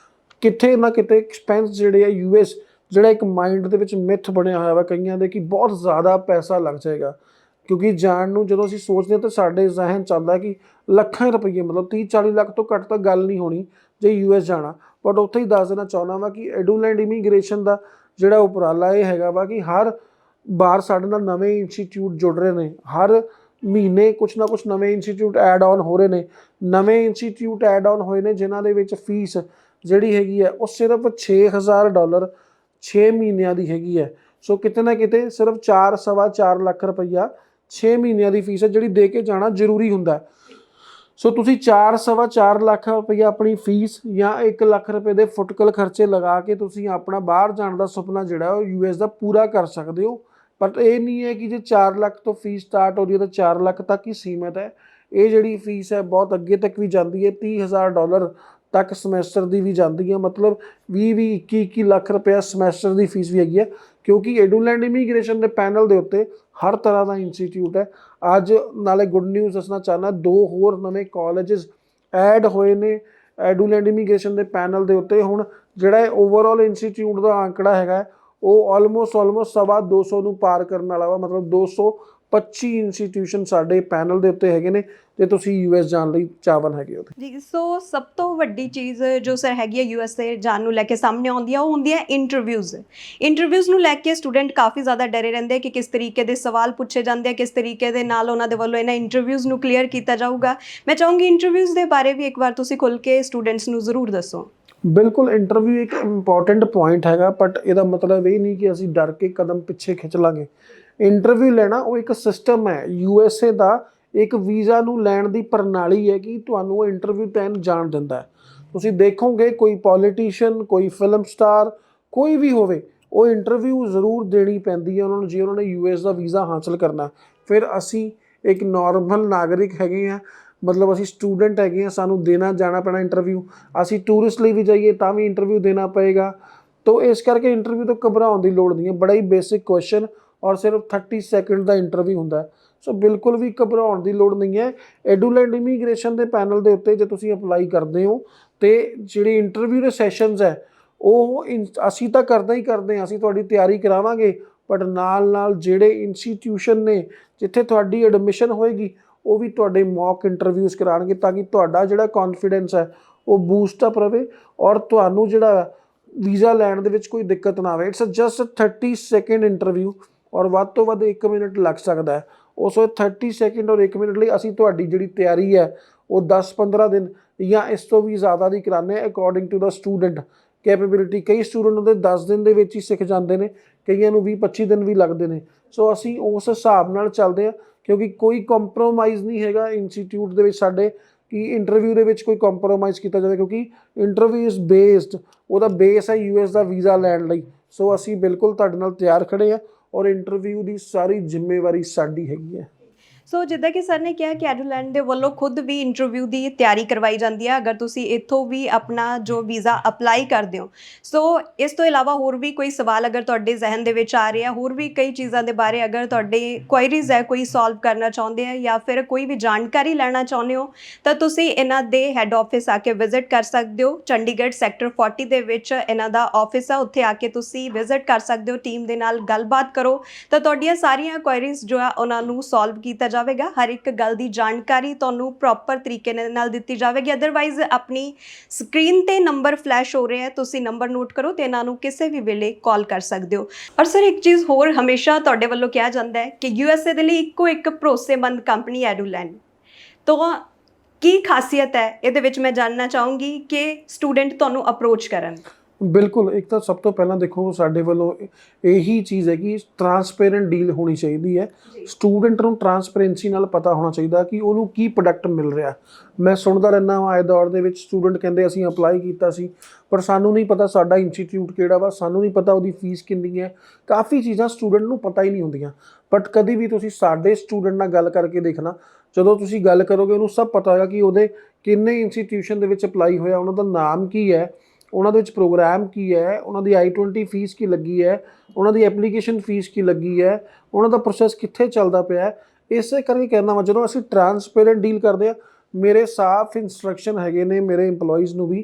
ਕਿਤੇ ਨਾ ਕਿਤੇ ਐਕਸਪੈਂਸ ਜਿਹੜੇ ਆ US, ਜਿਹੜਾ ਇੱਕ ਮਾਈਂਡ ਦੇ ਵਿੱਚ ਮਿੱਥ ਬਣਿਆ ਹੋਇਆ ਵਾ ਕਈਆਂ ਦੇ ਕਿ ਬਹੁਤ ਜ਼ਿਆਦਾ ਪੈਸਾ ਲੱਗ ਜਾਏਗਾ। ਕਿਉਂਕਿ ਜਾਣ ਨੂੰ ਜਦੋਂ ਅਸੀਂ ਸੋਚਦੇ ਹਾਂ ਤਾਂ ਸਾਡੇ ਜ਼ਿਹਨ 'ਚ ਆਉਂਦਾ ਕਿ ਲੱਖਾਂ ਰੁਪਈਏ, ਮਤਲਬ 30-40 ਲੱਖ ਤੋਂ ਘੱਟ ਤਾਂ ਗੱਲ ਨਹੀਂ ਹੋਣੀ ਜੇ US ਜਾਣਾ। ਬਟ ਉੱਥੇ ਹੀ ਦੱਸ ਦੇਣਾ ਚਾਹੁੰਦਾ ਵਾ ਕਿ ਐਡੂਲੈਂਡ ਇਮੀਗ੍ਰੇਸ਼ਨ ਦਾ ਜਿਹੜਾ ਉਪਰਾਲਾ ਇਹ ਹੈਗਾ ਵਾ ਕਿ ਹਰ ਬਾਰ ਸਾਡੇ ਨਾਲ ਨਵੇਂ ਇੰਸਟੀਚਿਊਟ ਜੁੜ ਰਹੇ ਨੇ, ਹਰ ਮਹੀਨੇ ਕੁਛ ਨਾ ਕੁਛ ਨਵੇਂ ਇੰਸਟੀਚਿਊਟ ਐਡ ਆਨ ਹੋ ਰਹੇ ਨੇ। ਨਵੇਂ ਇੰਸਟੀਚਿਊਟ ਐਡ ਆਨ ਹੋਏ ਨੇ ਜਿਨ੍ਹਾਂ ਦੇ ਵਿੱਚ ਫੀਸ ਜਿਹੜੀ ਹੈਗੀ ਹੈ ਉਹ ਸਿਰਫ $6000 6 ਮਹੀਨਿਆਂ ਦੀ ਹੈਗੀ ਹੈ। ਸੋ ਕਿਤੇ ਨਾ ਕਿਤੇ ਸਿਰਫ 4-4.25 ਲੱਖ ਰੁਪਈਆ 6 ਮਹੀਨਿਆਂ ਦੀ ਫੀਸ ਹੈ ਜਿਹੜੀ ਦੇ ਕੇ ਜਾਣਾ ਜ਼ਰੂਰੀ ਹੁੰਦਾ। ਸੋ ਤੁਸੀਂ 4-4.25 ਲੱਖ ਰੁਪਈਆ ਆਪਣੀ ਫੀਸ ਜਾਂ 1 ਲੱਖ ਰੁਪਏ ਦੇ ਫੁਟਕਲ ਖਰਚੇ ਲਗਾ ਕੇ ਤੁਸੀਂ ਆਪਣਾ ਬਾਹਰ ਜਾਣ ਦਾ ਸੁਪਨਾ ਜਿਹੜਾ ਉਹ US ਦਾ ਪੂਰਾ ਕਰ ਸਕਦੇ ਹੋ। ਬਟ ਇਹ ਨਹੀਂ ਹੈ ਕਿ ਜੇ 4 ਲੱਖ ਤੋਂ ਫੀਸ ਸਟਾਰਟ ਹੋ ਰਹੀ ਹੈ ਤਾਂ 4 ਲੱਖ ਤੱਕ ਹੀ ਸੀਮਿਤ ਹੈ। ਇਹ ਜਿਹੜੀ ਫੀਸ ਹੈ ਬਹੁਤ ਅੱਗੇ ਤੱਕ ਵੀ ਜਾਂਦੀ ਹੈ, $30,000 ਤੱਕ ਸਮੈਸਟਰ ਦੀ ਵੀ ਜਾਂਦੀ ਹੈ। ਮਤਲਬ 20-21 ਲੱਖ ਰੁਪਇਆ ਸਮੈਸਟਰ ਦੀ ਫੀਸ ਵੀ ਹੈਗੀ ਹੈ, ਕਿਉਂਕਿ ਐਡੂਲੈਂਡ ਇਮੀਗ੍ਰੇਸ਼ਨ ਦੇ ਪੈਨਲ ਦੇ ਉੱਤੇ ਹਰ ਤਰ੍ਹਾਂ ਦਾ ਇੰਸਟੀਚਿਊਟ ਹੈ। ਅੱਜ ਨਾਲੇ ਗੁੱਡ ਨਿਊਜ਼ ਦੱਸਣਾ ਚਾਹੁੰਦਾ, 2 ਹੋਰ ਨਵੇਂ ਕਾਲਜਸ ਐਡ ਹੋਏ ਨੇ ਐਡੂਲੈਂਡ ਇਮੀਗ੍ਰੇਸ਼ਨ ਦੇ ਪੈਨਲ ਦੇ ਉੱਤੇ। ਹੁਣ ਜਿਹੜਾ ਇਹ ਓਵਰਆਲ ਇੰਸਟੀਚਿਊਟ ਦਾ ਅੰਕੜਾ ਹੈਗਾ ਉਹ ਆਲਮੋਸਟ 250 ਨੂੰ ਪਾਰ ਕਰਨ ਵਾਲਾ ਵਾ। ਮਤਲਬ 225 ਇੰਸਟੀਟਿਊਸ਼ਨ ਸਾਡੇ ਪੈਨਲ ਦੇ ਉੱਤੇ ਹੈਗੇ ਨੇ ਜੇ ਤੁਸੀਂ US ਜਾਣ ਲਈ ਚਾਹਵਾਨ ਹੈਗੇ ਹੋ ਜੀ। ਸੋ ਸਭ ਤੋਂ ਵੱਡੀ ਚੀਜ਼ ਜੋ ਸਰ ਹੈਗੀ ਹੈ USA ਜਾਣ ਨੂੰ ਲੈ ਕੇ ਸਾਹਮਣੇ ਆਉਂਦੀ ਆ ਉਹ ਹੁੰਦੀ ਹੈ ਇੰਟਰਵਿਊਜ਼ ਨੂੰ ਲੈ ਕੇ ਸਟੂਡੈਂਟ ਕਾਫੀ ਜ਼ਿਆਦਾ ਡਰੇ ਰਹਿੰਦੇ ਕਿ ਕਿਸ ਤਰੀਕੇ ਦੇ ਸਵਾਲ ਪੁੱਛੇ ਜਾਂਦੇ ਆ, ਕਿਸ ਤਰੀਕੇ ਦੇ ਨਾਲ ਉਹਨਾਂ ਦੇ ਵੱਲੋਂ ਇਹਨਾਂ ਇੰਟਰਵਿਊਜ਼ ਨੂੰ ਕਲੀਅਰ ਕੀਤਾ ਜਾਊਗਾ। ਮੈਂ ਚਾਹੂੰਗੀ ਇੰਟਰਵਿਊਜ਼ ਦੇ ਬਾਰੇ ਵੀ ਇੱਕ ਵਾਰ ਤੁਸੀਂ ਖੁੱਲ੍ਹ ਕੇ ਸਟੂਡੈਂਟਸ ਨੂੰ ਜ਼ਰੂਰ ਦੱਸੋ। ਬਿਲਕੁਲ, ਇੰਟਰਵਿਊ ਇੱਕ ਇੰਪੋਰਟੈਂਟ ਪੁਆਇੰਟ ਹੈਗਾ, ਬਟ ਇਹਦਾ ਮਤਲਬ ਇਹ ਨਹੀਂ ਕਿ ਅਸੀਂ ਡਰ ਕੇ ਕਦਮ ਪਿੱਛੇ ਖਿੱਚ ਲਾਂਗੇ। ਇੰਟਰਵਿਊ ਲੈਣਾ ਉਹ ਇੱਕ ਸਿਸਟਮ ਹੈ। USA ਦਾ ਇੱਕ ਵੀਜ਼ਾ ਨੂੰ ਲੈਣ ਦੀ ਪ੍ਰਣਾਲੀ ਹੈ ਕਿ ਤੁਹਾਨੂੰ ਉਹ ਇੰਟਰਵਿਊ ਤੱਕ ਜਾਣ ਦਿੰਦਾ ਹੈ। ਤੁਸੀਂ ਦੇਖੋਗੇ ਕੋਈ ਪੋਲੀਟੀਸ਼ੀਅਨ, ਕੋਈ ਫਿਲਮ ਸਟਾਰ, ਕੋਈ ਵੀ ਹੋਵੇ, ਉਹ ਇੰਟਰਵਿਊ ਜ਼ਰੂਰ ਦੇਣੀ ਪੈਂਦੀ ਹੈ ਉਹਨਾਂ ਨੂੰ ਜੇ ਉਹਨਾਂ ਨੇ US ਦਾ ਵੀਜ਼ਾ ਹਾਸਲ ਕਰਨਾ। ਫਿਰ ਅਸੀਂ ਇੱਕ ਨੋਰਮਲ ਨਾਗਰਿਕ ਹੈਗੇ ਹਾਂ, ਮਤਲਬ ਅਸੀਂ ਸਟੂਡੈਂਟ ਹੈਗੇ ਹਾਂ, ਸਾਨੂੰ ਦੇਣਾ ਜਾਣਾ ਪੈਣਾ ਇੰਟਰਵਿਊ। ਅਸੀਂ ਟੂਰਿਸਟ ਲਈ ਵੀ ਜਾਈਏ ਤਾਂ ਵੀ ਇੰਟਰਵਿਊ ਦੇਣਾ ਪਏਗਾ। ਤੋ ਇਸ ਕਰਕੇ ਇੰਟਰਵਿਊ ਤੋਂ ਘਬਰਾਉਣ ਦੀ ਲੋੜ ਨਹੀਂ ਹੈ। ਬੜਾ ਹੀ ਬੇਸਿਕ ਕੁਐਸਚਨ ਔਰ ਸਿਰਫ 30 ਸੈਕਿੰਡ ਦਾ ਇੰਟਰਵਿਊ ਹੁੰਦਾ ਹੈ। ਸੋ ਬਿਲਕੁਲ ਵੀ ਘਬਰਾਉਣ ਦੀ ਲੋੜ ਨਹੀਂ ਹੈ। ਐਡੂਲੈਂਡ ਇਮੀਗ੍ਰੇਸ਼ਨ ਦੇ ਪੈਨਲ ਦੇ ਉੱਤੇ ਜੇ ਤੁਸੀਂ ਅਪਲਾਈ ਕਰਦੇ ਹੋ ਤੇ ਜਿਹੜੀ ਇੰਟਰਵਿਊ ਦੇ ਸੈਸ਼ਨਸ ਹੈ ਉਹ ਅਸੀਂ ਤਾਂ ਕਰਦੇ ਹਾਂ, ਅਸੀਂ ਤੁਹਾਡੀ ਤਿਆਰੀ ਕਰਾਵਾਂਗੇ। ਬਟ ਨਾਲ ਜਿਹੜੇ ਇੰਸਟੀਟਿਊਸ਼ਨ ਨੇ ਜਿੱਥੇ ਤੁਹਾਡੀ ਐਡਮਿਸ਼ਨ ਹੋਏਗੀ ਉਹ ਵੀ ਤੁਹਾਡੇ ਮੌਕ ਇੰਟਰਵਿਊਜ਼ ਕਰਾਉਣਗੇ ਤਾਂ ਕਿ ਤੁਹਾਡਾ ਜਿਹੜਾ ਕੌਨਫੀਡੈਂਸ ਹੈ ਉਹ ਬੂਸਟ ਅਪ ਰਵੇ ਔਰ ਤੁਹਾਨੂੰ ਜਿਹੜਾ ਵੀਜ਼ਾ ਲੈਣ ਦੇ ਵਿੱਚ ਕੋਈ ਦਿੱਕਤ ਨਾ ਆਵੇ। ਇਟਸ ਜਸਟ 30 ਸੈਕਿੰਡ ਇੰਟਰਵਿਊ ਔਰ ਵੱਧ ਤੋਂ ਵੱਧ 1 ਮਿੰਟ ਲੱਗ ਸਕਦਾ ਹੈ। ਉਸ 30 ਸੈਕਿੰਡ ਔਰ 1 ਮਿੰਟ ਲਈ ਅਸੀਂ ਤੁਹਾਡੀ ਜਿਹੜੀ ਤਿਆਰੀ ਹੈ ਉਹ 10-15 ਦਿਨ ਜਾਂ ਇਸ ਤੋਂ ਵੀ ਜ਼ਿਆਦਾ ਦੀ ਕਰਾਉਂਦੇ ਹਾਂ according to the student capability. ਕਈ ਸਟੂਡੈਂਟ ਉਹਦੇ 10 ਦਿਨ ਦੇ ਵਿੱਚ ਹੀ ਸਿੱਖ ਜਾਂਦੇ ਨੇ, ਕਈਆਂ ਨੂੰ 20-25 ਦਿਨ ਵੀ ਲੱਗਦੇ ਨੇ। ਸੋ ਅਸੀਂ ਉਸ ਹਿਸਾਬ ਨਾਲ ਚੱਲਦੇ ਹਾਂ ਕਿਉਂਕਿ ਕੋਈ ਕੰਪਰੋਮਾਈਜ਼ ਨਹੀਂ ਹੈਗਾ ਇੰਸਟੀਟਿਊਟ ਦੇ ਵਿੱਚ ਸਾਡੇ ਕਿ ਇੰਟਰਵਿਊ ਦੇ ਵਿੱਚ ਕੋਈ ਕੰਪਰੋਮਾਈਜ਼ ਕੀਤਾ ਜਾਵੇ, ਕਿਉਂਕਿ ਇੰਟਰਵਿਊ ਇਜ਼ ਬੇਸਡ, ਉਹਦਾ ਬੇਸ ਹੈ US ਦਾ ਵੀਜ਼ਾ ਲੈਣ ਲਈ। ਸੋ ਅਸੀਂ ਬਿਲਕੁਲ ਤੁਹਾਡੇ ਨਾਲ ਤਿਆਰ ਖੜੇ ਹਾਂ ਔਰ ਇੰਟਰਵਿਊ ਦੀ ਸਾਰੀ ਜ਼ਿੰਮੇਵਾਰੀ ਸਾਡੀ ਹੈਗੀ ਹੈ। ਸੋ ਜਿੱਦਾਂ ਕਿ ਸਰ ਨੇ ਕਿਹਾ ਕਿ ਐਡੂਲੈਂਡ ਦੇ ਵੱਲੋਂ ਖੁਦ ਵੀ ਇੰਟਰਵਿਊ ਦੀ ਤਿਆਰੀ ਕਰਵਾਈ ਜਾਂਦੀ ਹੈ ਅਗਰ ਤੁਸੀਂ ਇੱਥੋਂ ਵੀ ਆਪਣਾ ਜੋ ਵੀਜ਼ਾ ਅਪਲਾਈ ਕਰਦੇ ਹੋ। ਸੋ ਇਸ ਤੋਂ ਇਲਾਵਾ ਹੋਰ ਵੀ ਕੋਈ ਸਵਾਲ ਅਗਰ ਤੁਹਾਡੇ ਜ਼ਿਹਨ ਦੇ ਵਿੱਚ ਆ ਰਿਹਾ, ਹੋਰ ਵੀ ਕਈ ਚੀਜ਼ਾਂ ਦੇ ਬਾਰੇ ਅਗਰ ਤੁਹਾਡੇ ਕੁਆਇਰੀਜ਼ ਹੈ, ਕੋਈ ਸੋਲਵ ਕਰਨਾ ਚਾਹੁੰਦੇ ਆ ਜਾਂ ਫਿਰ ਕੋਈ ਵੀ ਜਾਣਕਾਰੀ ਲੈਣਾ ਚਾਹੁੰਦੇ ਹੋ ਤਾਂ ਤੁਸੀਂ ਇਹਨਾਂ ਦੇ ਹੈੱਡ ਆਫਿਸ ਆ ਕੇ ਵਿਜ਼ਿਟ ਕਰ ਸਕਦੇ ਹੋ। ਚੰਡੀਗੜ੍ਹ ਸੈਕਟਰ 40 ਦੇ ਵਿੱਚ ਇਹਨਾਂ ਦਾ ਆਫਿਸ ਆ, ਉੱਥੇ ਆ ਕੇ ਤੁਸੀਂ ਵਿਜ਼ਿਟ ਕਰ ਸਕਦੇ ਹੋ। ਟੀਮ ਦੇ ਨਾਲ ਗੱਲਬਾਤ ਕਰੋ ਤਾਂ ਤੁਹਾਡੀਆਂ ਸਾਰੀਆਂ ਕੁਆਇਰੀਜ਼ ਜੋ ਆ ਉਹਨਾਂ ਨੂੰ ਸੋਲਵ ਕੀਤਾ ਜਾਵੇਗਾ। ਹਰ ਇੱਕ ਗੱਲ ਦੀ ਜਾਣਕਾਰੀ ਤੁਹਾਨੂੰ ਪ੍ਰੋਪਰ ਤਰੀਕੇ ਨਾਲ ਦਿੱਤੀ ਜਾਵੇਗੀ। ਅਦਰਵਾਈਜ਼ ਆਪਣੀ ਸਕਰੀਨ ਤੇ ਨੰਬਰ ਫਲੈਸ਼ ਹੋ ਰਿਹਾ ਹੈ, ਤੁਸੀਂ ਨੰਬਰ ਨੋਟ ਕਰੋ ਤੇ ਇਹਨਾਂ ਨੂੰ ਕਿਸੇ ਵੀ ਵੇਲੇ ਕਾਲ ਕਰ ਸਕਦੇ ਹੋ। ਔਰ ਸਰ ਇੱਕ ਚੀਜ਼ ਹੋਰ ਹਮੇਸ਼ਾ ਤੁਹਾਡੇ ਵੱਲੋਂ ਕਿਹਾ ਜਾਂਦਾ ਹੈ ਕਿ USA ਦੇ ਲਈ ਇੱਕੋ ਇੱਕ ਭਰੋਸੇਮੰਦ ਕੰਪਨੀ ਐਡੂਲੈਂਡ। ਤਾਂ ਕੀ ਖਾਸੀਅਤ ਹੈ ਇਹਦੇ ਵਿੱਚ ਮੈਂ ਜਾਣਨਾ ਚਾਹੂੰਗੀ ਕਿ ਸਟੂਡੈਂਟ ਤੁਹਾਨੂੰ ਅਪਰੋਚ ਕਰਨ। ਬਿਲਕੁਲ, ਇੱਕ ਤਾਂ ਸਭ ਤੋਂ ਪਹਿਲਾਂ ਦੇਖੋ ਸਾਡੇ ਵੱਲੋਂ ਇਹੀ ਚੀਜ਼ ਹੈ ਕਿ ਟਰਾਂਸਪੇਰੈਂਟ ਡੀਲ ਹੋਣੀ ਚਾਹੀਦੀ ਹੈ। ਸਟੂਡੈਂਟ ਨੂੰ ਟਰਾਂਸਪੇਰੈਂਸੀ ਨਾਲ ਪਤਾ ਹੋਣਾ ਚਾਹੀਦਾ ਕਿ ਉਹਨੂੰ ਕੀ ਪ੍ਰੋਡਕਟ ਮਿਲ ਰਿਹਾ। ਮੈਂ ਸੁਣਦਾ ਰਹਿੰਦਾ ਹਾਂ ਆਏ ਦੌਰ ਦੇ ਵਿੱਚ ਸਟੂਡੈਂਟ ਕਹਿੰਦੇ ਅਸੀਂ ਅਪਲਾਈ ਕੀਤਾ ਸੀ ਪਰ ਸਾਨੂੰ ਨਹੀਂ ਪਤਾ ਸਾਡਾ ਇੰਸਟੀਟਿਊਟ ਕਿਹੜਾ ਵਾ, ਸਾਨੂੰ ਨਹੀਂ ਪਤਾ ਉਹਦੀ ਫੀਸ ਕਿੰਨੀ ਹੈ। ਕਾफ़ੀ ਚੀਜ਼ਾਂ ਸਟੂਡੈਂਟ ਨੂੰ ਪਤਾ ਹੀ ਨਹੀਂ ਹੁੰਦੀਆਂ। ਬਟ ਕਦੀ ਵੀ ਤੁਸੀਂ ਸਾਡੇ ਸਟੂਡੈਂਟ ਨਾਲ ਗੱਲ ਕਰਕੇ ਦੇਖਣਾ, ਜਦੋਂ ਤੁਸੀਂ ਗੱਲ ਕਰੋਗੇ ਉਹਨੂੰ ਸਭ ਪਤਾ ਹੋਏਗਾ ਕਿ ਉਹਦੇ ਕਿੰਨੇ ਇੰਸਟੀਟਿਊਸ਼ਨ ਦੇ ਵਿੱਚ ਅਪਲਾਈ ਹੋਇਆ, ਉਹਨਾਂ ਦਾ ਨਾਮ ਕੀ ਹੈ, ਉਹਨਾਂ ਦੇ ਵਿੱਚ ਪ੍ਰੋਗਰਾਮ ਕੀ ਹੈ, ਉਹਨਾਂ ਦੀ I-20 ਫੀਸ ਕੀ ਲੱਗੀ ਹੈ, ਉਹਨਾਂ ਦੀ ਐਪਲੀਕੇਸ਼ਨ ਫੀਸ ਕੀ ਲੱਗੀ ਹੈ, ਉਹਨਾਂ ਦਾ ਪ੍ਰੋਸੈਸ ਕਿੱਥੇ ਚੱਲਦਾ ਪਿਆ। ਇਸੇ ਕਰਕੇ ਕਹਿਣਾ ਵਾ ਜਦੋਂ ਅਸੀਂ ਟਰਾਂਸਪੇਰੈਂਟ ਡੀਲ ਕਰਦੇ ਹਾਂ, ਮੇਰੇ ਸਾਫ਼ ਇੰਸਟਰਕਸ਼ਨ ਹੈਗੇ ਨੇ ਮੇਰੇ ਇੰਪਲੋਈਜ਼ ਨੂੰ ਵੀ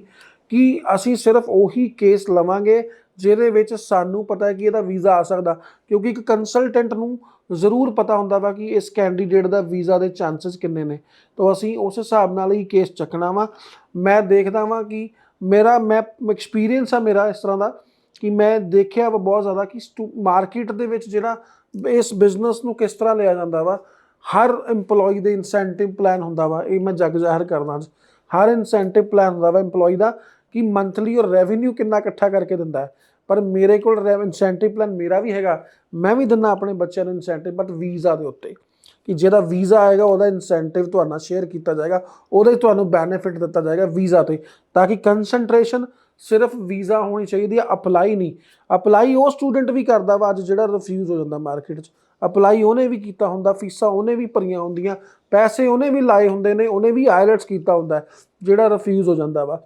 ਕਿ ਅਸੀਂ ਸਿਰਫ ਉਹੀ ਕੇਸ ਲਵਾਂਗੇ ਜਿਹਦੇ ਵਿੱਚ ਸਾਨੂੰ ਪਤਾ ਹੈ ਕਿ ਇਹਦਾ ਵੀਜ਼ਾ ਆ ਸਕਦਾ, ਕਿਉਂਕਿ ਇੱਕ ਕੰਸਲਟੈਂਟ ਨੂੰ ਜ਼ਰੂਰ ਪਤਾ ਹੁੰਦਾ ਵਾ ਕਿ ਇਸ ਕੈਂਡੀਡੇਟ ਦਾ ਵੀਜ਼ਾ ਦੇ ਚਾਂਸਸ ਕਿੰਨੇ ਨੇ। ਤਾਂ ਅਸੀਂ ਉਸ ਹਿਸਾਬ ਨਾਲ ਹੀ ਕੇਸ ਚੱਕਣਾ ਵਾ। ਮੈਂ ਦੇਖਦਾ ਵਾਂ ਕਿ ਮੈਂ ਐਕਸਪੀਰੀਅੰਸ ਆ ਮੇਰਾ ਇਸ ਤਰ੍ਹਾਂ ਦਾ ਕਿ ਮੈਂ ਦੇਖਿਆ ਵਾ ਬਹੁਤ ਜ਼ਿਆਦਾ ਕਿ ਮਾਰਕੀਟ ਦੇ ਵਿੱਚ ਜਿਹੜਾ ਇਸ ਬਿਜ਼ਨਸ ਨੂੰ ਕਿਸ ਤਰ੍ਹਾਂ ਲਿਆ ਜਾਂਦਾ ਵਾ। ਹਰ EMPLOYE ਦੇ ਇਨਸੈਂਟਿਵ ਪਲਾਨ ਹੁੰਦਾ ਵਾ, ਇਹ ਮੈਂ ਜਗ ਜ਼ਾਹਰ ਕਰਦਾ। ਹਰ ਇਨਸੈਂਟਿਵ ਪਲਾਨ ਹੁੰਦਾ ਵਾ EMPLOYE ਦਾ ਕਿ ਮੰਥਲੀ ਔਰ ਰੈਵਨਿਊ ਕਿੰਨਾ ਇਕੱਠਾ ਕਰਕੇ ਦਿੰਦਾ ਹੈ। ਪਰ ਮੇਰੇ ਕੋਲ ਇਨਸੈਂਟਿਵ ਪਲਾਨ ਮੇਰਾ ਵੀ ਹੈਗਾ, ਮੈਂ ਵੀ ਦਿੰਦਾ ਆਪਣੇ ਬੱਚਿਆਂ ਨੂੰ ਇਨਸੈਂਟਿਵ, ਬਟ ਵੀਜ਼ਾ ਦੇ ਉੱਤੇ ਕਿ ਜਿਹਦਾ ਵੀਜ਼ਾ ਆਏਗਾ ਉਹਦਾ ਇਨਸੈਂਟਿਵ ਤੁਹਾਡੇ ਨਾਲ ਸ਼ੇਅਰ ਕੀਤਾ ਜਾਏਗਾ, ਉਹਦੇ ਤੁਹਾਨੂੰ ਬੈਨੀਫਿਟ ਦਿੱਤਾ ਜਾਏਗਾ ਵੀਜ਼ਾ 'ਤੇ, ਤਾਂ ਕਿ ਕੰਸਨਟ੍ਰੇਸ਼ਨ ਸਿਰਫ ਵੀਜ਼ਾ ਹੋਣੀ ਚਾਹੀਦੀ ਹੈ, ਅਪਲਾਈ ਨਹੀਂ। ਅਪਲਾਈ ਉਹ ਸਟੂਡੈਂਟ ਵੀ ਕਰਦਾ ਵਾ ਅੱਜ ਜਿਹੜਾ ਰਿਫਿਊਜ਼ ਹੋ ਜਾਂਦਾ ਮਾਰਕੀਟ 'ਚ। ਅਪਲਾਈ ਉਹਨੇ ਵੀ ਕੀਤਾ ਹੁੰਦਾ, ਫੀਸਾਂ ਉਹਨੇ ਵੀ ਭਰੀਆਂ ਹੁੰਦੀਆਂ, ਪੈਸੇ ਉਹਨੇ ਵੀ ਲਾਏ ਹੁੰਦੇ ਨੇ, ਉਹਨੇ ਵੀ ਆਇਲਟਸ ਕੀਤਾ ਹੁੰਦਾ ਜਿਹੜਾ ਰਿਫਿਊਜ਼ ਹੋ ਜਾਂਦਾ ਵਾ।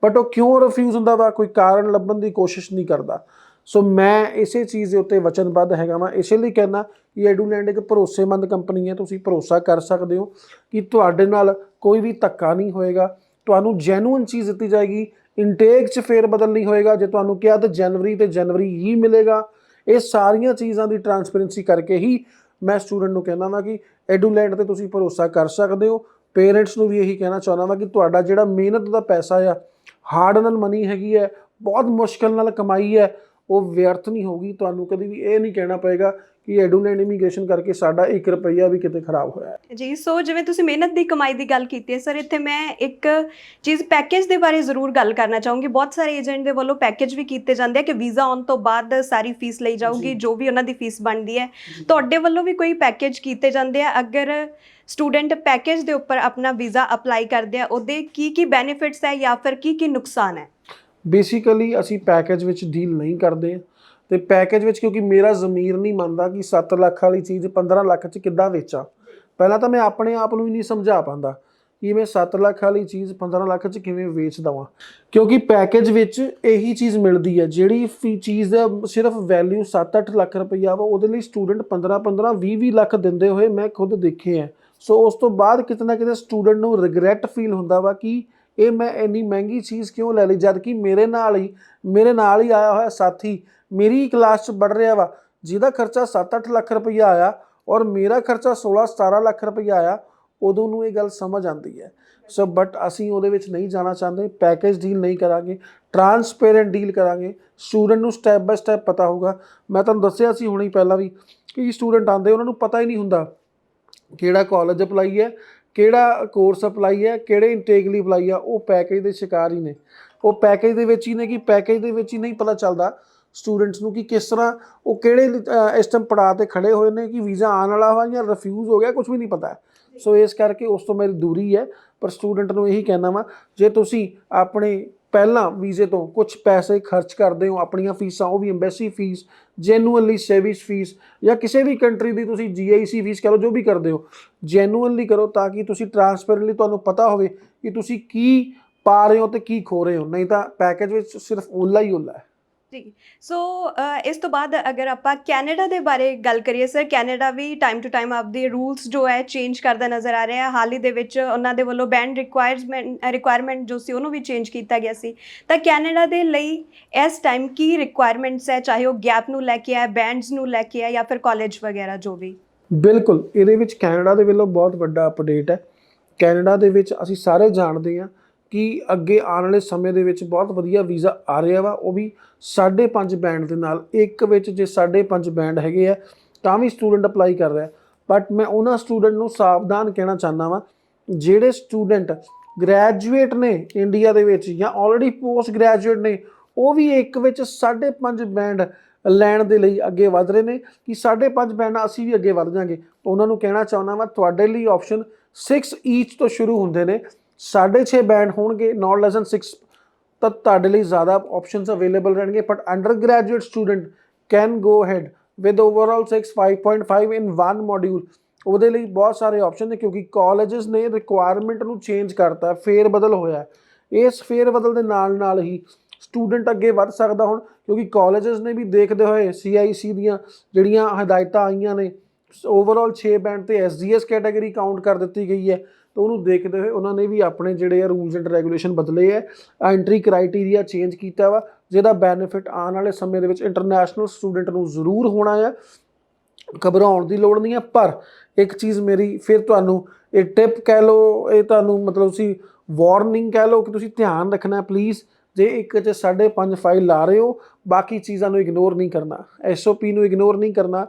ਬਟ ਉਹ ਕਿਉਂ ਰਿਫਿਊਜ਼ ਹੁੰਦਾ ਵਾ, ਕੋਈ ਕਾਰਨ ਲੱਭਣ ਦੀ ਕੋਸ਼ਿਸ਼ ਨਹੀਂ ਕਰਦਾ। ਸੋ ਮੈਂ ਇਸੇ ਚੀਜ਼ ਦੇ ਉੱਤੇ ਵਚਨਬੱਧ ਹੈਗਾ ਵਾਂ। ਇਸੇ ਲਈ ਕਹਿੰਦਾ ਕਿ ਐਡੂਲੈਂਡ ਇੱਕ ਭਰੋਸੇਮੰਦ ਕੰਪਨੀ ਹੈ, ਤੁਸੀਂ ਭਰੋਸਾ ਕਰ ਸਕਦੇ ਹੋ ਕਿ ਤੁਹਾਡੇ ਨਾਲ ਕੋਈ ਵੀ ਧੱਕਾ ਨਹੀਂ ਹੋਏਗਾ, ਤੁਹਾਨੂੰ ਜੈਨੂਅਨ ਚੀਜ਼ ਦਿੱਤੀ ਜਾਏਗੀ, ਇਨਟੇਕ 'ਚ ਫੇਰ ਬਦਲ ਨਹੀਂ ਹੋਏਗਾ। ਜੇ ਤੁਹਾਨੂੰ ਕਿਹਾ ਤਾਂ ਜਨਵਰੀ ਤੇ ਜਨਵਰੀ ਹੀ ਮਿਲੇਗਾ। ਇਹ ਸਾਰੀਆਂ ਚੀਜ਼ਾਂ ਦੀ ਟਰਾਂਸਪੇਰੈਂਸੀ ਕਰਕੇ ਹੀ ਮੈਂ ਸਟੂਡੈਂਟ ਨੂੰ ਕਹਿੰਦਾ ਵਾਂ ਕਿ ਐਡੂਲੈਂਡ ਤੇ ਤੁਸੀਂ ਭਰੋਸਾ ਕਰ ਸਕਦੇ ਹੋ। ਪੇਰੈਂਟਸ ਨੂੰ ਵੀ ਇਹੀ ਕਹਿਣਾ ਚਾਹੁੰਦਾ ਵਾਂ ਕਿ ਤੁਹਾਡਾ ਜਿਹੜਾ ਮਿਹਨਤ ਦਾ ਪੈਸਾ ਆ, ਹਾਰਡ ਅਰਨ ਮਨੀ ਹੈਗੀ ਹੈ, ਬਹੁਤ ਮੁਸ਼ਕਿਲ ਨਾਲ ਕਮਾਈ ਹੈ, ਉਹ ਵਿਅਰਥ ਨਹੀਂ ਹੋਊਗੀ। ਤੁਹਾਨੂੰ ਕਦੇ ਵੀ ਇਹ ਨਹੀਂ ਕਹਿਣਾ ਪਏਗਾ ਕਿ ਐਡੂਲੈਂਡ ਇਮੀਗ੍ਰੇਸ਼ਨ ਕਰਕੇ ਸਾਡਾ 1 ਰੁਪਈਆ ਵੀ ਕਿਤੇ ਖਰਾਬ ਹੋਇਆ ਹੈ। ਜੀ, ਸੋ ਜਿਵੇਂ ਤੁਸੀਂ ਮਿਹਨਤ ਦੀ ਕਮਾਈ ਦੀ ਗੱਲ ਕੀਤੀ ਹੈ ਸਰ, ਇੱਥੇ ਮੈਂ ਇੱਕ ਚੀਜ਼ ਪੈਕੇਜ ਦੇ ਬਾਰੇ ਜ਼ਰੂਰ ਗੱਲ ਕਰਨਾ ਚਾਹੂੰਗੀ। ਬਹੁਤ ਸਾਰੇ ਏਜੰਟ ਦੇ ਵੱਲੋਂ ਪੈਕੇਜ ਵੀ ਕੀਤੇ ਜਾਂਦੇ ਆ ਕਿ ਵੀਜ਼ਾ ਆਉਣ ਤੋਂ ਬਾਅਦ ਸਾਰੀ ਫੀਸ ਲਈ ਜਾਊਗੀ, ਜੋ ਵੀ ਉਹਨਾਂ ਦੀ ਫੀਸ ਬਣਦੀ ਹੈ। ਤੁਹਾਡੇ ਵੱਲੋਂ ਵੀ ਕੋਈ ਪੈਕੇਜ ਕੀਤੇ ਜਾਂਦੇ ਆ? ਅਗਰ ਸਟੂਡੈਂਟ ਪੈਕੇਜ ਦੇ ਉੱਪਰ ਆਪਣਾ ਵੀਜ਼ਾ ਅਪਲਾਈ ਕਰਦੇ ਆ, ਉਹਦੇ ਕੀ ਬੈਨੀਫਿਟਸ ਹੈ ਜਾਂ ਫਿਰ ਕੀ ਨੁਕਸਾਨ ਹੈ? ਬੇਸਿਕਲੀ ਅਸੀਂ ਪੈਕੇਜ ਵਿੱਚ ਡੀਲ ਨਹੀਂ ਕਰਦੇ, ਤੇ ਪੈਕੇਜ ਵਿੱਚ ਕਿਉਂਕਿ ਮੇਰਾ ਜ਼ਮੀਰ ਨਹੀਂ ਮੰਨਦਾ ਕਿ 7 ਲੱਖ ਵਾਲੀ ਚੀਜ਼ 15 ਲੱਖ 'ਚ ਕਿੱਦਾਂ ਵੇਚਾਂ। ਪਹਿਲਾਂ ਤਾਂ ਮੈਂ ਆਪਣੇ ਆਪ ਨੂੰ ਹੀ ਨਹੀਂ ਸਮਝਾ ਪਾਉਂਦਾ ਕਿ ਮੈਂ 7 ਲੱਖ ਵਾਲੀ ਚੀਜ਼ 15 ਲੱਖ 'ਚ ਕਿਵੇਂ ਵੇਚ ਦੇਵਾਂ, ਕਿਉਂਕਿ ਪੈਕੇਜ ਵਿੱਚ ਇਹੀ ਚੀਜ਼ ਮਿਲਦੀ ਹੈ ਜਿਹੜੀ ਚੀਜ਼ ਦਾ ਸਿਰਫ ਵੈਲਿਊ 7-8 ਲੱਖ ਰੁਪਈਆ ਵਾ, ਉਹਦੇ ਲਈ ਸਟੂਡੈਂਟ 15-15 20-20 ਲੱਖ ਦਿੰਦੇ ਹੋਏ ਮੈਂ ਖੁਦ ਦੇਖੇ ਹੈ। ਸੋ ਉਸ ਤੋਂ ਬਾਅਦ ਕਿਤੇ ਨਾ ਕਿਤੇ ਸਟੂਡੈਂਟ ਨੂੰ ਰਿਗਰੈਟ ਫੀਲ ਹੁੰਦਾ ਵਾ ਕਿ ਇਹ ਮੈਂ ਇੰਨੀ ਮਹਿੰਗੀ ਚੀਜ਼ ਕਿਉਂ ਲੈ ਲਈ, ਜਦ ਕਿ ਮੇਰੇ ਨਾਲ ਹੀ ਆਇਆ ਹੋਇਆ ਸਾਥੀ ਮੇਰੀ ਕਲਾਸ 'ਚ ਪੜ੍ਹ ਰਿਹਾ ਵਾ, ਜਿਹਦਾ ਖਰਚਾ 7-8 ਲੱਖ ਰੁਪਈਆ ਆਇਆ ਔਰ ਮੇਰਾ ਖਰਚਾ 16-17 ਲੱਖ ਰੁਪਈਆ ਆਇਆ। ਉਦੋਂ ਨੂੰ ਇਹ ਗੱਲ ਸਮਝ ਆਉਂਦੀ ਹੈ। ਸੋ ਬਟ ਅਸੀਂ ਉਹਦੇ ਵਿੱਚ ਨਹੀਂ ਜਾਣਾ ਚਾਹੁੰਦੇ, ਪੈਕੇਜ ਡੀਲ ਨਹੀਂ ਕਰਾਂਗੇ, ਟਰਾਂਸਪੇਰੈਂਟ ਡੀਲ ਕਰਾਂਗੇ। ਸਟੂਡੈਂਟ ਨੂੰ ਸਟੈਪ ਬਾਏ ਸਟੈਪ ਪਤਾ ਹੋਊਗਾ। ਮੈਂ ਤੁਹਾਨੂੰ ਦੱਸਿਆ ਸੀ ਹੁਣੇ ਪਹਿਲਾਂ ਵੀ ਕਿ ਸਟੂਡੈਂਟ ਆਉਂਦੇ ਉਹਨਾਂ ਨੂੰ ਪਤਾ ਹੀ ਨਹੀਂ ਹੁੰਦਾ ਕਿਹੜਾ ਕਾਲਜ ਅਪਲਾਈ ਹੈ, ਕਿਹੜਾ ਕੋਰਸ ਅਪਲਾਈ ਹੈ, ਕਿਹੜੇ ਇਨਟੇਕ ਲਈ ਅਪਲਾਈ ਆ। ਉਹ ਪੈਕੇਜ ਦੇ ਸ਼ਿਕਾਰ ਹੀ ਨੇ, ਉਹ ਪੈਕੇਜ ਦੇ ਵਿੱਚ ਹੀ ਨੇ ਕਿ ਪੈਕੇਜ ਦੇ ਵਿੱਚ ਹੀ ਨਹੀਂ ਪਤਾ ਚੱਲਦਾ ਸਟੂਡੈਂਟਸ ਨੂੰ ਕਿ ਕਿਸ ਤਰ੍ਹਾਂ ਉਹ ਕਿਹੜੇ ਇਸ ਟਾਈਮ ਪੜਾਅ 'ਤੇ ਖੜੇ ਹੋਏ ਨੇ, ਕਿ ਵੀਜ਼ਾ ਆਉਣ ਵਾਲਾ ਵਾ ਜਾਂ ਰਿਫਿਊਜ਼ ਹੋ ਗਿਆ, ਕੁਝ ਵੀ ਨਹੀਂ ਪਤਾ। ਸੋ ਇਸ ਕਰਕੇ ਉਸ ਤੋਂ ਮੇਰੀ ਦੂਰੀ ਹੈ। ਪਰ ਸਟੂਡੈਂਟ ਨੂੰ ਇਹੀ ਕਹਿਣਾ ਵਾ, ਜੇ ਤੁਸੀਂ ਆਪਣੇ ਪਹਿਲਾਂ ਵੀਜ਼ੇ ਤੋਂ ਕੁਝ ਪੈਸੇ ਖਰਚ ਕਰਦੇ ਹੋ, ਆਪਣੀਆਂ ਫੀਸਾਂ, ਉਹ ਵੀ embassy fees, genuinely service fees, ਜਾਂ ਕਿਸੇ ਵੀ ਕੰਟਰੀ ਦੀ ਤੁਸੀਂ GIC ਫੀਸ ਕਰੋ, ਜੋ ਵੀ ਕਰਦੇ ਹੋ ਜੈਨੂਅਨਲੀ ਕਰੋ, ਤਾਂ ਕਿ ਤੁਸੀਂ ਟਰਾਂਸਪੇਰੈਂਟਲੀ ਤੁਹਾਨੂੰ ਪਤਾ ਹੋਵੇ ਕਿ ਤੁਸੀਂ ਕੀ ਪਾ ਰਹੇ ਹੋ ਤੇ ਕੀ ਖੋ ਰਹੇ ਹੋ। ਨਹੀਂ ਤਾਂ ਪੈਕੇਜ ਵਿੱਚ ਸਿਰਫ ਓਲਾ ਹੀ ਓਲਾ ਹੈ। ਜੀ, ਸੋ ਇਸ ਤੋਂ ਬਾਅਦ ਅਗਰ ਆਪਾਂ ਕੈਨੇਡਾ ਦੇ ਬਾਰੇ ਗੱਲ ਕਰੀਏ ਸਰ, ਕੈਨੇਡਾ ਵੀ ਟਾਈਮ ਟੂ ਟਾਈਮ ਆਪਦੇ ਰੂਲਸ ਜੋ ਹੈ ਚੇਂਜ ਕਰਦਾ ਨਜ਼ਰ ਆ ਰਿਹਾ। ਹਾਲ ਹੀ ਦੇ ਵਿੱਚ ਉਹਨਾਂ ਦੇ ਵੱਲੋਂ ਬੈਂਡ ਰਿਕੁਆਇਰਮੈਂਟ ਜੋ ਸੀ ਉਹਨੂੰ ਵੀ ਚੇਂਜ ਕੀਤਾ ਗਿਆ ਸੀ। ਤਾਂ ਕੈਨੇਡਾ ਦੇ ਲਈ ਇਸ ਟਾਈਮ ਕੀ ਰਿਕੁਆਇਰਮੈਂਟਸ ਹੈ, ਚਾਹੇ ਉਹ ਗੈਪ ਨੂੰ ਲੈ ਕੇ ਹੈ, ਬੈਂਡਸ ਨੂੰ ਲੈ ਕੇ ਹੈ, ਜਾਂ ਫਿਰ ਕਾਲਜ ਵਗੈਰਾ ਜੋ ਵੀ? ਬਿਲਕੁਲ, ਇਹਦੇ ਵਿੱਚ ਕੈਨੇਡਾ ਦੇ ਵੱਲੋਂ ਬਹੁਤ ਵੱਡਾ ਅਪਡੇਟ ਹੈ। ਕੈਨੇਡਾ ਦੇ ਵਿੱਚ ਅਸੀਂ ਸਾਰੇ ਜਾਣਦੇ ਹਾਂ ਕਿ ਅੱਗੇ ਆਉਣ ਵਾਲੇ ਸਮੇਂ ਦੇ ਵਿੱਚ ਬਹੁਤ ਵਧੀਆ ਵੀਜ਼ਾ ਆ ਰਿਹਾ ਵਾ, ਉਹ ਵੀ 5.5 ਬੈਂਡ ਦੇ ਨਾਲ। ਇੱਕ ਵਿੱਚ ਜੇ 5.5 ਬੈਂਡ ਹੈਗੇ ਆ ਤਾਂ ਵੀ ਸਟੂਡੈਂਟ ਅਪਲਾਈ ਕਰ ਰਿਹਾ। ਬਟ ਮੈਂ ਉਹਨਾਂ ਸਟੂਡੈਂਟ ਨੂੰ ਸਾਵਧਾਨ ਕਹਿਣਾ ਚਾਹੁੰਦਾ ਵਾਂ ਜਿਹੜੇ ਸਟੂਡੈਂਟ ਗ੍ਰੈਜੂਏਟ ਨੇ ਇੰਡੀਆ ਦੇ ਵਿੱਚ ਜਾਂ ਆਲਰੇਡੀ ਪੋਸਟ ਗ੍ਰੈਜੂਏਟ ਨੇ, ਉਹ ਵੀ ਇੱਕ ਵਿੱਚ 5.5 ਬੈਂਡ ਲੈਣ ਦੇ ਲਈ ਅੱਗੇ ਵਧ ਰਹੇ ਨੇ ਕਿ 5.5 ਬੈਂਡ ਅਸੀਂ ਵੀ ਅੱਗੇ ਵਧ ਜਾਵਾਂਗੇ। ਉਹਨਾਂ ਨੂੰ ਕਹਿਣਾ ਚਾਹੁੰਦਾ ਵਾਂ ਤੁਹਾਡੇ ਲਈ ਆਪਸ਼ਨ 6 ਈਚ ਤੋਂ ਸ਼ੁਰੂ ਹੁੰਦੇ ਨੇ, 6.5 ਬੈਂਡ ਹੋਣਗੇ, ਨਾਟ ਲੈਸ ਦੈਨ 6, ਤਾਂ ਤੁਹਾਡੇ ਲਈ ਜ਼ਿਆਦਾ ਆਪਸ਼ਨਸ ਅਵੇਲੇਬਲ ਰਹਿਣਗੇ। But under graduate student can go ahead with overall 6 5.5 in 1 module. ਉਹਦੇ ਲਈ ਬਹੁਤ ਸਾਰੇ ਆਪਸ਼ਨ ਨੇ ਕਿਉਂਕਿ ਕਾਲਜਸ ਨੇ ਰਿਕੁਆਇਰਮੈਂਟ ਨੂੰ ਚੇਂਜ ਕਰਤਾ, ਫੇਰ ਬਦਲ ਹੋਇਆ। ਇਸ ਫੇਰ ਬਦਲ ਦੇ ਨਾਲ ਹੀ ਸਟੂਡੈਂਟ ਅੱਗੇ ਵੱਧ ਸਕਦਾ ਹੁਣ, ਕਿਉਂਕਿ ਕਾਲਜਸ ਨੇ ਵੀ ਦੇਖਦੇ ਹੋਏ CIC ਦੀਆਂ ਜਿਹੜੀਆਂ ਹਦਾਇਤਾਂ ਆਈਆਂ ਨੇ, ਓਵਰਆਲ 6 ਬੈਂਡ ਤੇ SGS ਕੈਟਾਗਰੀ ਕਾਊਂਟ ਕਰ ਦਿੱਤੀ ਗਈ ਹੈ। ਤਾਂ ਉਹਨੂੰ ਦੇਖਦੇ ਹੋਏ ਉਹਨਾਂ ਨੇ ਵੀ ਆਪਣੇ ਜਿਹੜੇ ਆ ਰੂਲਸ ਐਂਡ ਰੈਗੂਲੇਸ਼ਨ ਬਦਲੇ ਹੈ, ਐਂਟਰੀ ਕ੍ਰਾਈਟੇਰੀਆ ਚੇਂਜ ਕੀਤਾ ਵਾ, ਜਿਹਦਾ ਬੈਨੀਫਿਟ ਆਉਣ ਵਾਲੇ ਸਮੇਂ ਦੇ ਵਿੱਚ ਇੰਟਰਨੈਸ਼ਨਲ ਸਟੂਡੈਂਟ ਨੂੰ ਜ਼ਰੂਰ ਹੋਣਾ ਹੈ। ਘਬਰਾਉਣ ਦੀ ਲੋੜ ਨਹੀਂ ਹੈ। ਪਰ ਇੱਕ ਚੀਜ਼ ਮੇਰੀ ਫਿਰ ਤੁਹਾਨੂੰ ਇਹ ਟਿਪ ਕਹਿ ਲਓ, ਇਹ ਤੁਹਾਨੂੰ ਮਤਲਬ ਤੁਸੀਂ ਵਾਰਨਿੰਗ ਕਹਿ ਲਓ ਕਿ ਤੁਸੀਂ ਧਿਆਨ ਰੱਖਣਾ ਪਲੀਜ਼, ਜੇ ਇੱਕ 'ਚ 5.5 ਫਾਈਲ ਲਾ ਰਹੇ ਹੋ, ਬਾਕੀ ਚੀਜ਼ਾਂ ਨੂੰ ਇਗਨੋਰ ਨਹੀਂ ਕਰਨਾ, SOP ਨੂੰ ਇਗਨੋਰ ਨਹੀਂ ਕਰਨਾ।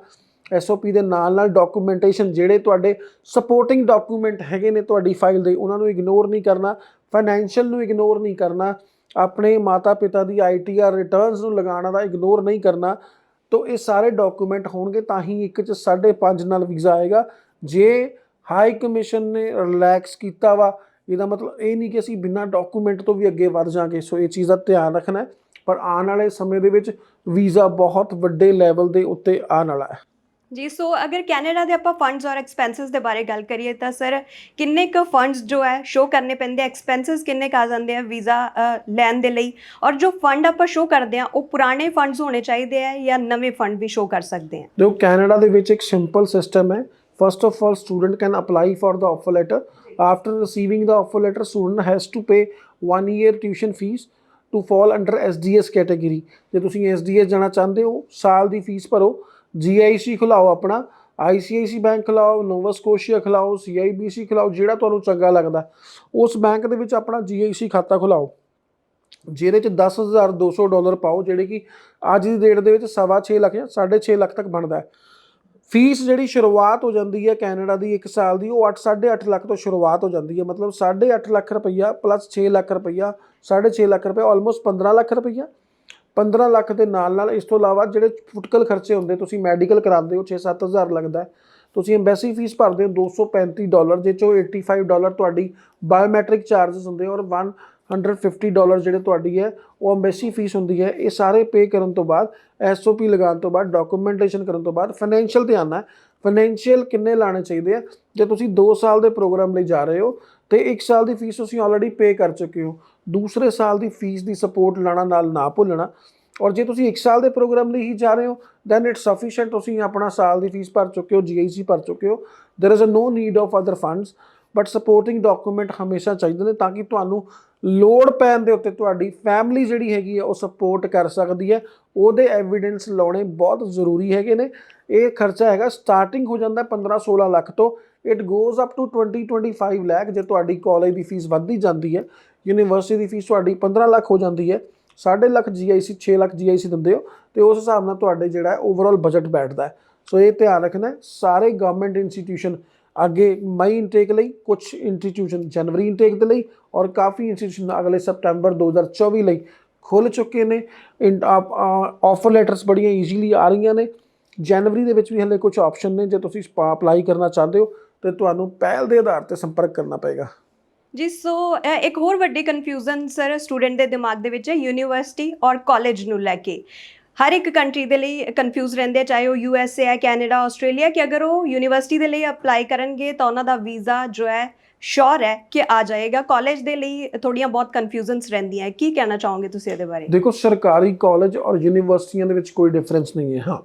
SOP ਦੇ ਨਾਲ ਡਾਕੂਮੈਂਟੇਸ਼ਨ ਜਿਹੜੇ ਤੁਹਾਡੇ ਸਪੋਰਟਿੰਗ ਡਾਕੂਮੈਂਟ ਹੈਗੇ ਨੇ ਤੁਹਾਡੀ ਫਾਈਲ ਦੇ, ਉਹਨਾਂ ਨੂੰ ਇਗਨੋਰ ਨਹੀਂ ਕਰਨਾ। ਫਾਈਨੈਂਸ਼ੀਅਲ ਨੂੰ ਇਗਨੋਰ ਨਹੀਂ ਕਰਨਾ। ਆਪਣੇ ਮਾਤਾ ਪਿਤਾ ਦੀ ITR ਰਿਟਰਨਸ ਨੂੰ ਲਗਾਉਣਾ ਦਾ ਇਗਨੋਰ ਨਹੀਂ ਕਰਨਾ। ਤੋ ਇਹ ਸਾਰੇ ਡਾਕੂਮੈਂਟ ਹੋਣਗੇ ਤਾਂ ਹੀ ਇੱਕ 'ਚ 5.5 ਨਾਲ ਵੀਜ਼ਾ ਆਏਗਾ। ਜੇ ਹਾਈ ਕਮਿਸ਼ਨ ਨੇ ਰਿਲੈਕਸ ਕੀਤਾ ਵਾ, ਇਹਦਾ ਮਤਲਬ ਇਹ ਨਹੀਂ ਕਿ ਅਸੀਂ ਬਿਨਾਂ ਡਾਕੂਮੈਂਟ ਤੋਂ ਵੀ ਅੱਗੇ ਵੱਧ ਜਾਵਾਂਗੇ। ਸੋ ਇਹ ਚੀਜ਼ ਦਾ ਧਿਆਨ ਰੱਖਣਾ ਹੈ। ਪਰ ਆਉਣ ਵਾਲੇ ਸਮੇਂ ਦੇ ਵਿੱਚ ਵੀਜ਼ਾ ਬਹੁਤ ਵੱਡੇ ਲੈਵਲ ਦੇ ਉੱਤੇ ਆਉਣ ਵਾਲਾ ਹੈ ਜੀ। ਸੋ ਅਗਰ ਕੈਨੇਡਾ ਦੇ ਆਪਾਂ ਫੰਡਸ ਔਰ ਐਕਸਪੈਂਸਸ ਦੇ ਬਾਰੇ ਗੱਲ ਕਰੀਏ ਤਾਂ ਸਰ ਕਿੰਨੇ ਕੁ ਫੰਡਸ ਜੋ ਹੈ ਸ਼ੋ ਕਰਨੇ ਪੈਂਦੇ, ਐਕਸਪੈਂਸਸ ਕਿੰਨੇ ਕੁ ਆ ਜਾਂਦੇ ਆ ਵੀਜ਼ਾ ਲੈਣ ਦੇ ਲਈ, ਔਰ ਜੋ ਫੰਡ ਆਪਾਂ ਸ਼ੋ ਕਰਦੇ ਆ ਉਹ ਪੁਰਾਣੇ ਫੰਡਸ ਹੋਣੇ ਚਾਹੀਦੇ ਆ ਜਾਂ ਨਵੇਂ ਫੰਡ ਵੀ ਸ਼ੋ ਕਰ ਸਕਦੇ ਆ? ਦੇਖੋ, ਕੈਨੇਡਾ ਦੇ ਵਿੱਚ ਇੱਕ ਸਿੰਪਲ ਸਿਸਟਮ ਹੈ। First of all student can apply for the offer letter. After receiving the offer letter, student has to pay 1 year tuition fees to fall under SDS category। ਜੇ ਤੁਸੀਂ SDS ਜਾਣਾ ਚਾਹੁੰਦੇ ਹੋ, ਸਾਲ ਦੀ ਫੀਸ ਭਰੋ, GIC ਖੁਲਾਓ ਆਪਣਾ, ICICI ਬੈਂਕ ਖੁਲਾਓ, ਨੋਵਾ ਸਕੋਸ਼ੀਆ ਖੁਲਾਓ, CIBC ਖੁਲਾਓ, ਜਿਹੜਾ ਤੁਹਾਨੂੰ ਚੰਗਾ ਲੱਗਦਾ ਉਸ ਬੈਂਕ ਦੇ ਵਿੱਚ ਆਪਣਾ GIC ਖਾਤਾ ਖੁਲਾਓ, ਜਿਹਦੇ 'ਚ $10,200 ਪਾਓ, ਜਿਹੜੇ ਕਿ ਅੱਜ ਦੀ ਡੇਟ ਦੇ ਵਿੱਚ 6.5 ਲੱਖ ਜਾਂ 6.5 ਲੱਖ ਤੱਕ ਬਣਦਾ ਹੈ। ਫੀਸ ਜਿਹੜੀ ਸ਼ੁਰੂਆਤ ਹੋ ਜਾਂਦੀ ਹੈ ਕੈਨੇਡਾ ਦੀ 1 ਸਾਲ ਦੀ, ਉਹ 8.5 ਲੱਖ ਤੋਂ ਸ਼ੁਰੂਆਤ ਹੋ ਜਾਂਦੀ ਹੈ। ਮਤਲਬ 8.5 ਲੱਖ ਰੁਪਈਆ ਪਲੱਸ 6 ਲੱਖ ਰੁਪਈਆ, 6.5 ਲੱਖ ਰੁਪਏ, ਆਲਮੋਸਟ 15 ਲੱਖ ਰੁਪਈਆ। 15 ਲੱਖ ਦੇ ਨਾਲ ਇਸ ਤੋਂ ਇਲਾਵਾ ਜਿਹੜੇ ਫੁਟਕਲ ਖਰਚੇ ਹੁੰਦੇ, ਤੁਸੀਂ ਮੈਡੀਕਲ ਕਰਾਉਂਦੇ ਹੋ 6-7 ਹਜ਼ਾਰ ਲੱਗਦਾ ਹੈ, ਤੁਸੀਂ ਐਮਬੈਸੀ ਫੀਸ ਭਰਦੇ ਹੋ $235, ਜਿਸ 'ਚੋਂ $85 ਤੁਹਾਡੀ ਬਾਇਓਮੈਟ੍ਰਿਕ ਚਾਰਜਸ ਹੁੰਦੇ ਔਰ $150 ਜਿਹੜੇ ਤੁਹਾਡੀ ਹੈ ਉਹ ਐਮਬੈਸੀ ਫੀਸ ਹੁੰਦੀ ਹੈ। ਇਹ ਸਾਰੇ ਪੇ ਕਰਨ ਤੋਂ ਬਾਅਦ, SOP ਲਗਾਉਣ ਤੋਂ ਬਾਅਦ, ਡਾਕੂਮੈਂਟੇਸ਼ਨ ਕਰਨ ਤੋਂ ਬਾਅਦ ਫਾਈਨੈਂਸ਼ੀਅਲ ਤੇ ਆਉਣਾ। ਫਾਈਨੈਂਸ਼ੀਅਲ ਕਿੰਨੇ ਲਾਣੇ ਚਾਹੀਦੇ ਆ? ਜੇ ਤੁਸੀਂ 2 ਸਾਲ ਦੇ ਪ੍ਰੋਗਰਾਮ ਲਈ ਜਾ ਰਹੇ ਹੋ ਤੇ 1 ਸਾਲ ਦੀ ਫੀਸ ਤੁਸੀਂ ਆਲਰੇਡੀ ਪੇ ਕਰ ਚੁੱਕੇ ਹੋ, ਦੂਸਰੇ ਸਾਲ ਦੀ ਫੀਸ ਦੀ ਸਪੋਰਟ ਲਾਣਾ ਨਾਲ ਨਾ ਭੁੱਲਣਾ। ਔਰ ਜੇ ਤੁਸੀਂ 1 ਸਾਲ ਦੇ ਪ੍ਰੋਗਰਾਮ ਲਈ ਹੀ ਜਾ ਰਹੇ ਹੋ ਦੈਨ ਇਟਸ ਸਫੀਸ਼ੀਐਂਟ, ਤੁਸੀਂ ਆਪਣਾ ਸਾਲ ਦੀ ਫੀਸ ਭਰ ਚੁੱਕੇ ਹੋ, GIC ਭਰ ਚੁੱਕੇ ਹੋ, there is no need of other funds. But supporting document ਹਮੇਸ਼ਾ ਚਾਹੀਦੇ ਨੇ ਤਾਂ ਕਿ ਤੁਹਾਨੂੰ ਲੋੜ ਪੈਣ ਦੇ ਉੱਤੇ ਤੁਹਾਡੀ ਫੈਮਿਲੀ ਜਿਹੜੀ ਹੈਗੀ ਹੈ ਉਹ ਸਪੋਰਟ ਕਰ ਸਕਦੀ ਹੈ। ਉਹਦੇ ਐਵੀਡੈਂਸ ਲਾਉਣੇ ਬਹੁਤ ਜ਼ਰੂਰੀ ਹੈਗੇ ਨੇ। ਇਹ ਖਰਚਾ ਹੈਗਾ, ਸਟਾਰਟਿੰਗ ਹੋ ਜਾਂਦਾ 15-16 ਲੱਖ ਤੋਂ, it goes up to 20-25 lakh. ਜੇ ਤੁਹਾਡੀ ਕਾਲਜ ਦੀ ਫੀਸ ਵੱਧਦੀ ਜਾਂਦੀ ਹੈ, ਯੂਨੀਵਰਸਿਟੀ ਦੀ ਫੀਸ ਤੁਹਾਡੀ 15 ਲੱਖ ਹੋ ਜਾਂਦੀ ਹੈ, 6.5 ਲੱਖ GIC, 6 ਲੱਖ GIC ਦਿੰਦੇ ਹੋ, ਤੇ ਉਸ ਹਿਸਾਬ ਨਾਲ ਤੁਹਾਡੇ ਜਿਹੜਾ ਓਵਰਆਲ ਬਜਟ ਬੈਠਦਾ ਹੈ। ਸੋ ਇਹ ਧਿਆਨ ਰੱਖਣਾ ਹੈ। ਸਾਰੇ ਗਵਰਨਮੈਂਟ ਇੰਸਟੀਟਿਊਸ਼ਨ ਅੱਗੇ ਮਈ ਇਨਟੇਕ ਲਈ, ਕੁਝ ਇੰਸਟੀਟਿਊਸ਼ਨ ਜਨਵਰੀ ਇਨਟੇਕ ਦੇ ਲਈ, ਔਰ ਕਾਫੀ ਇੰਸਟੀਟਿਊਸ਼ਨ ਅਗਲੇ ਸਪਟੈਂਬਰ 2024 ਲਈ ਖੁੱਲ੍ਹ ਚੁੱਕੇ ਨੇ। ਆਫਰ ਲੈਟਰਸ ਬੜੀਆਂ ਈਜ਼ੀਲੀ ਆ ਰਹੀਆਂ ਨੇ। ਜਨਵਰੀ ਦੇ ਵਿੱਚ ਵੀ ਹਲੇ ਕੁਝ ਆਪਸ਼ਨ ਨੇ, ਜੇ ਤੁਸੀਂ ਅਪਲਾਈ ਕਰਨਾ ਚਾਹੁੰਦੇ ਹੋ ਤਾਂ ਤੁਹਾਨੂੰ ਪਹਿਲ ਦੇ ਆਧਾਰ 'ਤੇ ਸੰਪਰਕ ਕਰਨਾ ਪਏਗਾ ਜੀ। ਸੋ ਇੱਕ ਹੋਰ ਵੱਡੀ ਕਨਫਿਊਜ਼ਨ ਸਰ ਸਟੂਡੈਂਟ ਦੇ ਦਿਮਾਗ ਦੇ ਵਿੱਚ ਹੈ ਯੂਨੀਵਰਸਿਟੀ ਔਰ ਕਾਲਜ ਨੂੰ ਲੈ ਕੇ। ਹਰ ਇੱਕ ਕੰਟਰੀ ਦੇ ਲਈ ਕਨਫਿਊਜ਼ ਰਹਿੰਦੇ ਆ, ਚਾਹੇ ਉਹ USA ਹੈ, ਕੈਨੇਡਾ, ਆਸਟ੍ਰੇਲੀਆ, ਕਿ ਅਗਰ ਉਹ ਯੂਨੀਵਰਸਿਟੀ ਦੇ ਲਈ ਅਪਲਾਈ ਕਰਨਗੇ ਤਾਂ ਉਹਨਾਂ ਦਾ ਵੀਜ਼ਾ ਜੋ ਹੈ ਸ਼ੋਰ ਹੈ ਕਿ ਆ ਜਾਏਗਾ। ਕਾਲਜ ਦੇ ਲਈ ਥੋੜੀਆਂ ਬਹੁਤ ਕਨਫਿਊਜ਼ਨਸ ਰਹਿੰਦੀਆਂ, ਕੀ ਕਹਿਣਾ ਚਾਹੋਗੇ ਤੁਸੀਂ ਇਹਦੇ ਬਾਰੇ? ਦੇਖੋ, ਸਰਕਾਰੀ ਕਾਲਜ ਔਰ ਯੂਨੀਵਰਸਿਟੀਆਂ ਦੇ ਵਿੱਚ ਕੋਈ ਡਿਫਰੈਂਸ ਨਹੀਂ ਹੈ। ਹਾਂ,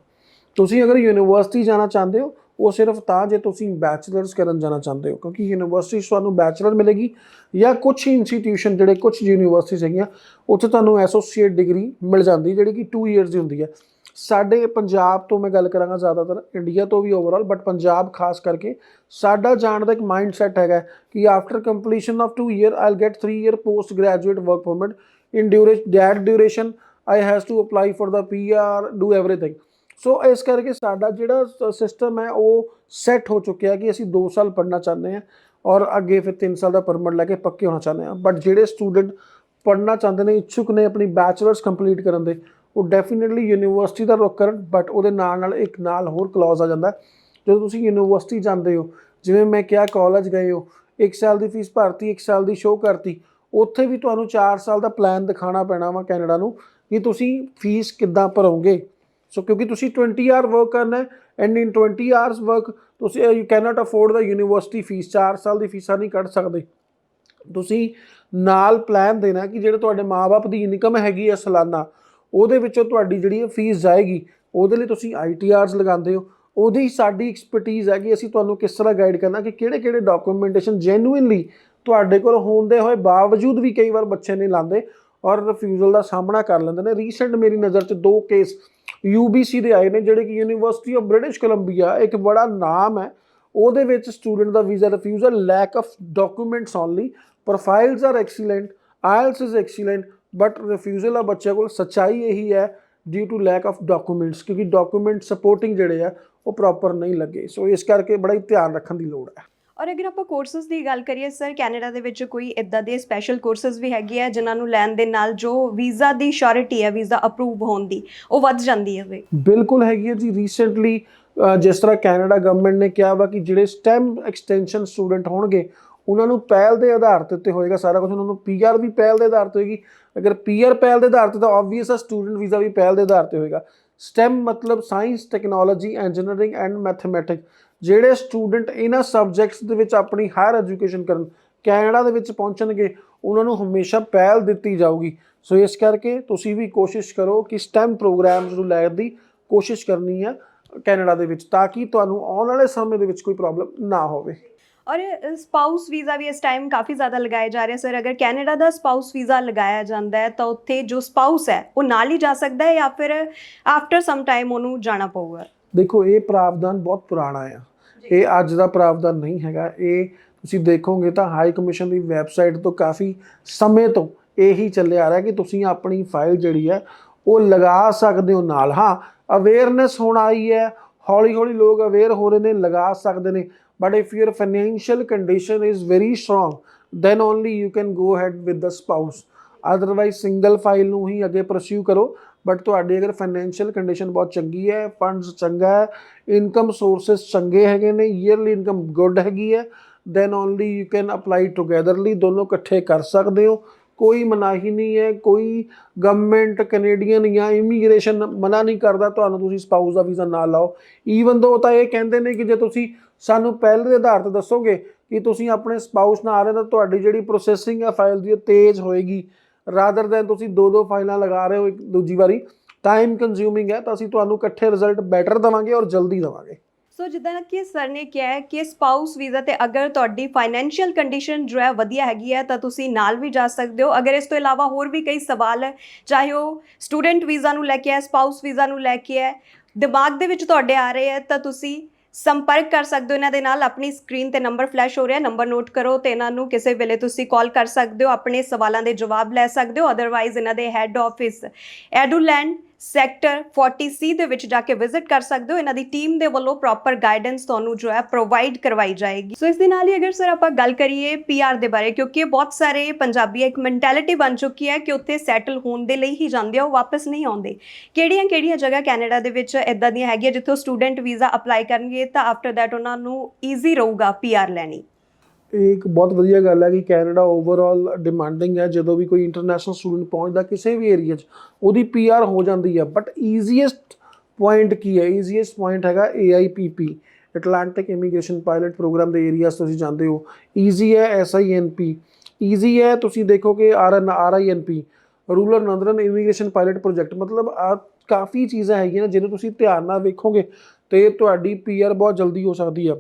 ਤੁਸੀਂ ਅਗਰ ਯੂਨੀਵਰਸਿਟੀ ਜਾਣਾ ਚਾਹੁੰਦੇ ਹੋ ਉਹ ਸਿਰਫ ਤਾਂ ਜੇ ਤੁਸੀਂ ਬੈਚਲਰਸ ਕਰਨ ਜਾਣਾ ਚਾਹੁੰਦੇ ਹੋ, ਕਿਉਂਕਿ ਯੂਨੀਵਰਸਿਟੀ 'ਚ ਤੁਹਾਨੂੰ ਬੈਚਲਰ ਮਿਲੇਗੀ, ਜਾਂ ਕੁਝ ਇੰਸਟੀਟਿਊਸ਼ਨ ਜਿਹੜੇ ਕੁਝ ਯੂਨੀਵਰਸਿਟੀਜ਼ ਹੈਗੀਆਂ ਉੱਥੇ ਤੁਹਾਨੂੰ ਐਸੋਸੀਏਟ ਡਿਗਰੀ ਮਿਲ ਜਾਂਦੀ ਜਿਹੜੀ ਕਿ 2 ਇਅਰਸ ਦੀ ਹੁੰਦੀ ਹੈ। ਸਾਡੇ ਪੰਜਾਬ ਤੋਂ ਮੈਂ ਗੱਲ ਕਰਾਂਗਾ, ਜ਼ਿਆਦਾਤਰ ਇੰਡੀਆ ਤੋਂ ਵੀ ਓਵਰਆਲ, ਬਟ ਪੰਜਾਬ ਖਾਸ ਕਰਕੇ ਸਾਡਾ ਜਾਣ ਦਾ ਇੱਕ ਮਾਈਂਡ ਸੈਟ ਹੈਗਾ ਕਿ after completion of 2 year I'll get 3 year post graduate work permit in that duration I has to apply for the PR, do everything। ਸੋ ਇਸ ਕਰਕੇ ਸਾਡਾ ਜਿਹੜਾ ਸਿਸਟਮ ਹੈ ਉਹ ਸੈੱਟ ਹੋ ਚੁੱਕਿਆ ਕਿ ਅਸੀਂ 2 ਸਾਲ ਪੜ੍ਹਨਾ ਚਾਹੁੰਦੇ ਹਾਂ ਔਰ ਅੱਗੇ ਫਿਰ 3 ਸਾਲ ਦਾ ਪਰਮਿਟ ਲੈ ਕੇ ਪੱਕੇ ਹੋਣਾ ਚਾਹੁੰਦੇ ਹਾਂ। ਬਟ ਜਿਹੜੇ ਸਟੂਡੈਂਟ ਪੜ੍ਹਨਾ ਚਾਹੁੰਦੇ ਨੇ, ਇੱਛੁਕ ਨੇ ਆਪਣੀ ਬੈਚਲਰਸ ਕੰਪਲੀਟ ਕਰਨ ਦੇ, ਉਹ ਡੈਫੀਨੇਟਲੀ ਯੂਨੀਵਰਸਿਟੀ ਦਾ ਰੁੱਖ ਕਰਨ। ਬਟ ਉਹਦੇ ਨਾਲ ਇੱਕ ਨਾਲ ਹੋਰ ਕਲੌਜ਼ ਆ ਜਾਂਦਾ, ਜਦੋਂ ਤੁਸੀਂ ਯੂਨੀਵਰਸਿਟੀ ਜਾਂਦੇ ਹੋ, ਜਿਵੇਂ ਮੈਂ ਕਿਹਾ ਕਾਲਜ ਗਏ ਹੋ, 1 ਸਾਲ ਦੀ ਫੀਸ ਭਰਤੀ, 1 ਸਾਲ ਦੀ ਸ਼ੋਅ ਕਰਤੀ, ਉੱਥੇ ਵੀ ਤੁਹਾਨੂੰ 4 ਸਾਲ ਦਾ ਪਲਾਨ ਦਿਖਾਉਣਾ ਪੈਣਾ ਵਾ ਕੈਨੇਡਾ ਨੂੰ ਕਿ ਤੁਸੀਂ ਫੀਸ ਕਿੱਦਾਂ ਭਰੋਗੇ। ਸੋ ਕਿਉਂਕਿ ਤੁਸੀਂ 20 ਆਰ ਵਰਕ ਕਰਨਾ ਹੈ ਐਂਡ ਇਨ 20 ਆਰਸ ਵਰਕ ਤੁਸੀਂ you can not afford the university fees, 4 ਸਾਲ ਦੀ ਫੀਸਾਂ ਨਹੀਂ ਕੱਢ ਸਕਦੇ। ਤੁਸੀਂ ਨਾਲ ਪਲਾਨ ਦੇਣਾ ਕਿ ਜਿਹੜੇ ਤੁਹਾਡੇ ਮਾਂ-ਬਾਪ ਦੀ ਇਨਕਮ ਹੈਗੀ ਹੈ ਸਾਲਾਨਾ, ਉਹਦੇ ਵਿੱਚੋਂ ਤੁਹਾਡੀ ਜਿਹੜੀ ਫੀਸ ਜਾਏਗੀ, ਉਹਦੇ ਲਈ ਤੁਸੀਂ ITRs ਲਗਾਉਂਦੇ ਹੋ, ਉਹਦੀ ਸਾਡੀ ਐਕਸਪਰਟੀਜ਼ ਹੈ ਕਿ ਅਸੀਂ ਤੁਹਾਨੂੰ ਕਿਸ ਤਰ੍ਹਾਂ ਗਾਈਡ ਕਰਨਾ ਕਿ ਕਿਹੜੇ ਡਾਕੂਮੈਂਟੇਸ਼ਨ ਜੈਨੂਇਨਲੀ ਤੁਹਾਡੇ ਕੋਲ ਹੋਣ ਦੇ ਹੋਏ ਬਾਵਜੂਦ ਵੀ ਕਈ ਵਾਰ ਬੱਚੇ ਨਹੀਂ ਲਾਉਂਦੇ ਔਰ ਰਿਫਿਊਜ਼ਲ ਦਾ ਸਾਹਮਣਾ ਕਰ ਲੈਂਦੇ ਨੇ। ਰੀਸੈਂਟ ਮੇਰੀ ਨਜ਼ਰ 'ਚ 2 ਕੇਸ UBC ਦੇ ਆਏ ਨੇ, ਜਿਹੜੇ ਕਿ ਯੂਨੀਵਰਸਿਟੀ ਆਫ ਬ੍ਰਿਟਿਸ਼ ਕੋਲੰਬੀਆ, ਇੱਕ ਬੜਾ ਨਾਮ ਹੈ, ਉਹਦੇ ਵਿੱਚ ਸਟੂਡੈਂਟ ਦਾ visa refusal, lack of documents only, profiles are excellent, IELTS is excellent, but refusal ਆ ਬੱਚਿਆਂ ਕੋਲ। ਸੱਚਾਈ ਇਹੀ ਹੈ due to lack of documents, ਕਿਉਂਕਿ ਡਾਕੂਮੈਂਟ ਸਪੋਰਟਿੰਗ ਜਿਹੜੇ ਆ ਉਹ ਪ੍ਰੋਪਰ ਨਹੀਂ ਲੱਗੇ। ਸੋ ਇਸ ਕਰਕੇ ਬੜਾ ਹੀ ਧਿਆਨ ਰੱਖਣ ਦੀ ਲੋੜ ਹੈ। ਔਰ ਅਗਰ ਆਪਾਂ ਕੋਰਸਿਸ ਦੀ ਗੱਲ ਕਰੀਏ ਸਰ, ਕੈਨੇਡਾ ਦੇ ਵਿੱਚ ਕੋਈ ਇੱਦਾਂ ਦੇ ਸਪੈਸ਼ਲ ਕੋਰਸਿਸ ਵੀ ਹੈਗੇ ਆ ਜਿਨ੍ਹਾਂ ਨੂੰ ਲੈਣ ਦੇ ਨਾਲ ਜੋ ਵੀਜ਼ਾ ਦੀ ਸ਼ੋਰਿਟੀ ਹੈ, ਵੀਜ਼ਾ ਅਪਰੂਵ ਹੋਣ ਦੀ, ਉਹ ਵੱਧ ਜਾਂਦੀ ਹੈ? ਬਿਲਕੁਲ ਹੈਗੀ ਹੈ ਜੀ। ਰੀਸੈਂਟਲੀ ਜਿਸ ਤਰ੍ਹਾਂ ਕੈਨੇਡਾ ਗਵਰਨਮੈਂਟ ਨੇ ਕਿਹਾ ਵਾ ਕਿ ਜਿਹੜੇ STEM ਐਕਸਟੈਂਸ਼ਨ ਸਟੂਡੈਂਟ ਹੋਣਗੇ ਉਹਨਾਂ ਨੂੰ ਪਹਿਲ ਦੇ ਆਧਾਰ ਤੇ ਉੱਤੇ ਹੋਏਗਾ ਸਾਰਾ ਕੁਝ। ਉਹਨਾਂ ਨੂੰ PR ਵੀ ਪਹਿਲ ਦੇ ਆਧਾਰ ਤੇ ਹੋਏਗੀ। ਅਗਰ PR ਪਹਿਲ ਦੇ ਆਧਾਰ ਤੇ, ਤਾਂ ਆਬਵੀਅਸ ਆ ਸਟੂਡੈਂਟ ਵੀਜ਼ਾ ਵੀ ਪਹਿਲ ਦੇ ਆਧਾਰ ਤੇ ਹੋਏਗਾ। STEM ਮਤਲਬ science, technology, engineering and mathematic. ਜਿਹੜੇ ਸਟੂਡੈਂਟ ਇਹਨਾਂ ਸਬਜੈਕਟਸ ਦੇ ਵਿੱਚ ਆਪਣੀ ਹਾਇਰ ਐਜੂਕੇਸ਼ਨ ਕਰਨ ਕੈਨੇਡਾ ਦੇ ਵਿੱਚ ਪਹੁੰਚਣਗੇ, ਉਹਨਾਂ ਨੂੰ ਹਮੇਸ਼ਾ ਪਹਿਲ ਦਿੱਤੀ ਜਾਊਗੀ। ਸੋ ਇਸ ਕਰਕੇ ਤੁਸੀਂ ਵੀ ਕੋਸ਼ਿਸ਼ ਕਰੋ ਕਿ STEM ਪ੍ਰੋਗਰਾਮਸ ਨੂੰ ਲੈਣ ਦੀ ਕੋਸ਼ਿਸ਼ ਕਰਨੀ ਹੈ ਕੈਨੇਡਾ ਦੇ ਵਿੱਚ, ਤਾਂ ਕਿ ਤੁਹਾਨੂੰ ਆਉਣ ਵਾਲੇ ਸਮੇਂ ਦੇ ਵਿੱਚ ਕੋਈ ਪ੍ਰੋਬਲਮ ਨਾ ਹੋਵੇ। ਔਰ ਸਪਾਊਸ ਵੀਜ਼ਾ ਵੀ ਇਸ ਟਾਈਮ ਕਾਫੀ ਜ਼ਿਆਦਾ ਲਗਾਏ ਜਾ ਰਹੇ ਸਰ। ਅਗਰ ਕੈਨੇਡਾ ਦਾ ਸਪਾਊਸ ਵੀਜ਼ਾ ਲਗਾਇਆ ਜਾਂਦਾ ਹੈ ਤਾਂ ਉੱਥੇ ਜੋ ਸਪਾਊਸ ਹੈ ਉਹ ਨਾਲ ਹੀ ਜਾ ਸਕਦਾ ਹੈ ਜਾਂ ਫਿਰ ਆਫਟਰ ਸਮ ਟਾਈਮ ਉਹਨੂੰ ਜਾਣਾ ਪਊਗਾ? ਦੇਖੋ, ਇਹ ਪ੍ਰਾਵਧਾਨ ਬਹੁਤ ਪੁਰਾਣਾ ਆ, ਇਹ ਅੱਜ ਦਾ ਪ੍ਰਾਵਧਾਨ ਨਹੀਂ ਹੈਗਾ। ਇਹ ਤੁਸੀਂ ਦੇਖੋਗੇ ਤਾਂ ਹਾਈ ਕਮਿਸ਼ਨ ਦੀ ਵੈਬਸਾਈਟ ਤੋਂ ਕਾਫੀ ਸਮੇਂ ਤੋਂ ਇਹੀ ਚੱਲਿਆ ਆ ਰਿਹਾ ਕਿ ਤੁਸੀਂ ਆਪਣੀ ਫਾਈਲ ਜਿਹੜੀ ਹੈ ਉਹ ਲਗਾ ਸਕਦੇ ਹੋ ਨਾਲ। ਹਾਂ, ਅਵੇਅਰਨੈਸ ਹੁਣ ਆਈ ਹੈ, ਹੌਲੀ ਹੌਲੀ ਲੋਕ ਅਵੇਅਰ ਹੋ ਰਹੇ ਨੇ, ਲਗਾ ਸਕਦੇ ਨੇ। But if your financial condition is very strong then only you can go ahead with the spouse, otherwise single file ਨੂੰ ਹੀ ਅੱਗੇ ਪਰਸਿਊ ਕਰੋ। ਬਟ ਤੁਹਾਡੀ ਅਗਰ ਫਾਈਨੈਂਸ਼ੀਅਲ ਕੰਡੀਸ਼ਨ ਬਹੁਤ ਚੰਗੀ ਹੈ, ਫੰਡਸ ਚੰਗਾ ਹੈ, ਇਨਕਮ ਸੋਰਸਿਸ ਚੰਗੇ ਹੈਗੇ ਨੇ, ਈਅਰਲੀ ਇਨਕਮ ਗੁੱਡ ਹੈਗੀ ਹੈ, then only you can apply togetherly, ਦੋਨੋਂ ਇਕੱਠੇ ਕਰ ਸਕਦੇ ਹੋ। ਕੋਈ ਮਨਾਹੀ ਨਹੀਂ ਹੈ, ਕੋਈ ਗਵਰਨਮੈਂਟ ਕੈਨੇਡੀਅਨ ਜਾਂ ਇਮੀਗ੍ਰੇਸ਼ਨ ਮਨਾ ਨਹੀਂ ਕਰਦਾ ਤੁਹਾਨੂੰ ਤੁਸੀਂ ਸਪਾਊਸ ਦਾ ਵੀਜ਼ਾ ਨਾ ਲਾਓ। ਈਵਨ ਦੋ ਤਾਂ ਇਹ ਕਹਿੰਦੇ ਨੇ ਕਿ ਜੇ ਤੁਸੀਂ ਸਾਨੂੰ ਪਹਿਲ ਦੇ ਆਧਾਰ ਤੇ ਦੱਸੋਗੇ ਕਿ ਤੁਸੀਂ ਆਪਣੇ ਸਪਾਊਸ ਨਾਲ ਆ ਰਹੇ ਤਾਂ ਤੁਹਾਡੀ ਜਿਹੜੀ ਪ੍ਰੋਸੈਸਿੰਗ ਹੈ ਫਾਈਲ ਦੀ ਉਹ ਤੇਜ਼ ਹੋਏਗੀ, ਰਾਦਰ ਦੈਨ ਤੁਸੀਂ 2 ਫਾਈਲਾਂ ਲਗਾ ਰਹੇ ਹੋ ਇੱਕ ਦੂਜੀ ਵਾਰੀ। ਟਾਈਮ ਕੰਜ਼ਿਊਮਿੰਗ ਹੈ, ਤਾਂ ਅਸੀਂ ਤੁਹਾਨੂੰ ਇਕੱਠੇ ਰਿਜ਼ਲਟ ਬੈਟਰ ਦੇਵਾਂਗੇ ਔਰ ਜਲਦੀ ਦੇਵਾਂਗੇ। ਸੋ ਜਿੱਦਾਂ ਕਿ ਸਰ ਨੇ ਕਿਹਾ ਹੈ ਕਿ ਸਪਾਊਸ ਵੀਜ਼ਾ ਤੇ ਅਗਰ ਤੁਹਾਡੀ ਫਾਈਨੈਂਸ਼ੀਅਲ ਕੰਡੀਸ਼ਨ ਜੋ ਹੈ ਵਧੀਆ ਹੈਗੀ ਹੈ ਤਾਂ ਤੁਸੀਂ ਨਾਲ ਵੀ ਜਾ ਸਕਦੇ ਹੋ। ਅਗਰ ਇਸ ਤੋਂ ਇਲਾਵਾ ਹੋਰ ਵੀ ਕਈ ਸਵਾਲ ਹੈ, ਚਾਹੇ ਉਹ ਸਟੂਡੈਂਟ ਵੀਜ਼ਾ ਨੂੰ ਲੈ ਕੇ ਹੈ, ਸਪਾਊਸ ਵੀਜ਼ਾ ਨੂੰ ਲੈ ਕੇ ਹੈ, ਦਿਮਾਗ ਦੇ ਵਿੱਚ ਤੁਹਾਡੇ ਆ ਰਹੇ ਹੈ, ਤਾਂ ਤੁਸੀਂ ਸੰਪਰਕ ਕਰ ਸਕਦੇ ਹੋ ਇਹਨਾਂ ਦੇ ਨਾਲ। ਆਪਣੀ ਸਕਰੀਨ ਤੇ ਨੰਬਰ ਫਲੈਸ਼ ਹੋ ਰਿਹਾ, ਨੰਬਰ ਨੋਟ ਕਰੋ ਤੇ ਇਹਨਾਂ ਨੂੰ ਕਿਸੇ ਵੇਲੇ ਤੁਸੀਂ ਕਾਲ ਕਰ ਸਕਦੇ ਹੋ, ਆਪਣੇ ਸਵਾਲਾਂ ਦੇ ਜਵਾਬ ਲੈ ਸਕਦੇ ਹੋ। ਅਦਰਵਾਈਜ਼ ਇਹਨਾਂ ਦੇ ਹੈੱਡ ਆਫਿਸ ਐਡੂਲੈਂਡ ਸੈਕਟਰ 40C ਦੇ ਵਿੱਚ ਜਾ ਕੇ ਵਿਜ਼ਿਟ ਕਰ ਸਕਦੇ ਹੋ। ਇਹਨਾਂ ਦੀ ਟੀਮ ਦੇ ਵੱਲੋਂ ਪ੍ਰੋਪਰ ਗਾਈਡੈਂਸ ਤੁਹਾਨੂੰ ਜੋ ਹੈ ਪ੍ਰੋਵਾਈਡ ਕਰਵਾਈ ਜਾਏਗੀ। ਸੋ ਇਸ ਦੇ ਨਾਲ ਹੀ ਅਗਰ ਸਰ ਆਪਾਂ ਗੱਲ ਕਰੀਏ PR ਦੇ ਬਾਰੇ, ਕਿਉਂਕਿ ਬਹੁਤ ਸਾਰੇ ਪੰਜਾਬੀ ਇੱਕ ਮੈਂਟੈਲਿਟੀ ਬਣ ਚੁੱਕੀ ਹੈ ਕਿ ਉੱਥੇ ਸੈਟਲ ਹੋਣ ਦੇ ਲਈ ਹੀ ਜਾਂਦੇ ਆ, ਉਹ ਵਾਪਸ ਨਹੀਂ ਆਉਂਦੇ। ਕਿਹੜੀਆਂ ਜਗ੍ਹਾ ਕੈਨੇਡਾ ਦੇ ਵਿੱਚ ਇਦਾਂ ਦੀਆਂ ਹੈਗੀਆਂ ਜਿੱਥੇ ਉਹ ਸਟੂਡੈਂਟ ਵੀਜ਼ਾ ਅਪਲਾਈ ਕਰਨਗੇ ਤਾਂ ਆਫਟਰ ਦੈਟ ਉਹਨਾਂ ਨੂੰ ਈਜ਼ੀ ਰਹੂਗਾ PR ਲੈਣੀ? ਇਹ ਇੱਕ ਬਹੁਤ ਵਧੀਆ ਗੱਲ ਹੈ ਕਿ ਕੈਨੇਡਾ ਓਵਰਆਲ ਡਿਮਾਂਡਿੰਗ ਹੈ। ਜਦੋਂ ਵੀ ਕੋਈ ਇੰਟਰਨੈਸ਼ਨਲ ਸਟੂਡੈਂਟ ਪਹੁੰਚਦਾ ਕਿਸੇ ਵੀ ਏਰੀਆ 'ਚ ਉਹਦੀ PR ਹੋ ਜਾਂਦੀ ਹੈ। ਬਟ ਈਜ਼ੀਐਸਟ ਪੁਆਇੰਟ ਕੀ ਹੈ? ਈਜ਼ੀਐਸਟ ਪੁਆਇੰਟ ਹੈਗਾ AIPP, Atlantic immigration pilot program ਦੇ ਏਰੀਆਸ ਤੁਸੀਂ ਜਾਂਦੇ ਹੋ। ਈਜ਼ੀ ਹੈ SINP, ਈਜ਼ੀ ਹੈ ਤੁਸੀਂ ਦੇਖੋ ਕਿ RINP, rural northern immigration pilot project. ਮਤਲਬ ਕਾਫੀ ਚੀਜ਼ਾਂ ਹੈਗੀਆਂ ਨੇ ਜਿਹਨੂੰ ਤੁਸੀਂ ਧਿਆਨ ਨਾਲ ਵੇਖੋਗੇ ਤੇ ਤੁਹਾਡੀ PR ਬਹੁਤ ਜਲਦੀ ਹੋ ਸਕਦੀ ਆ।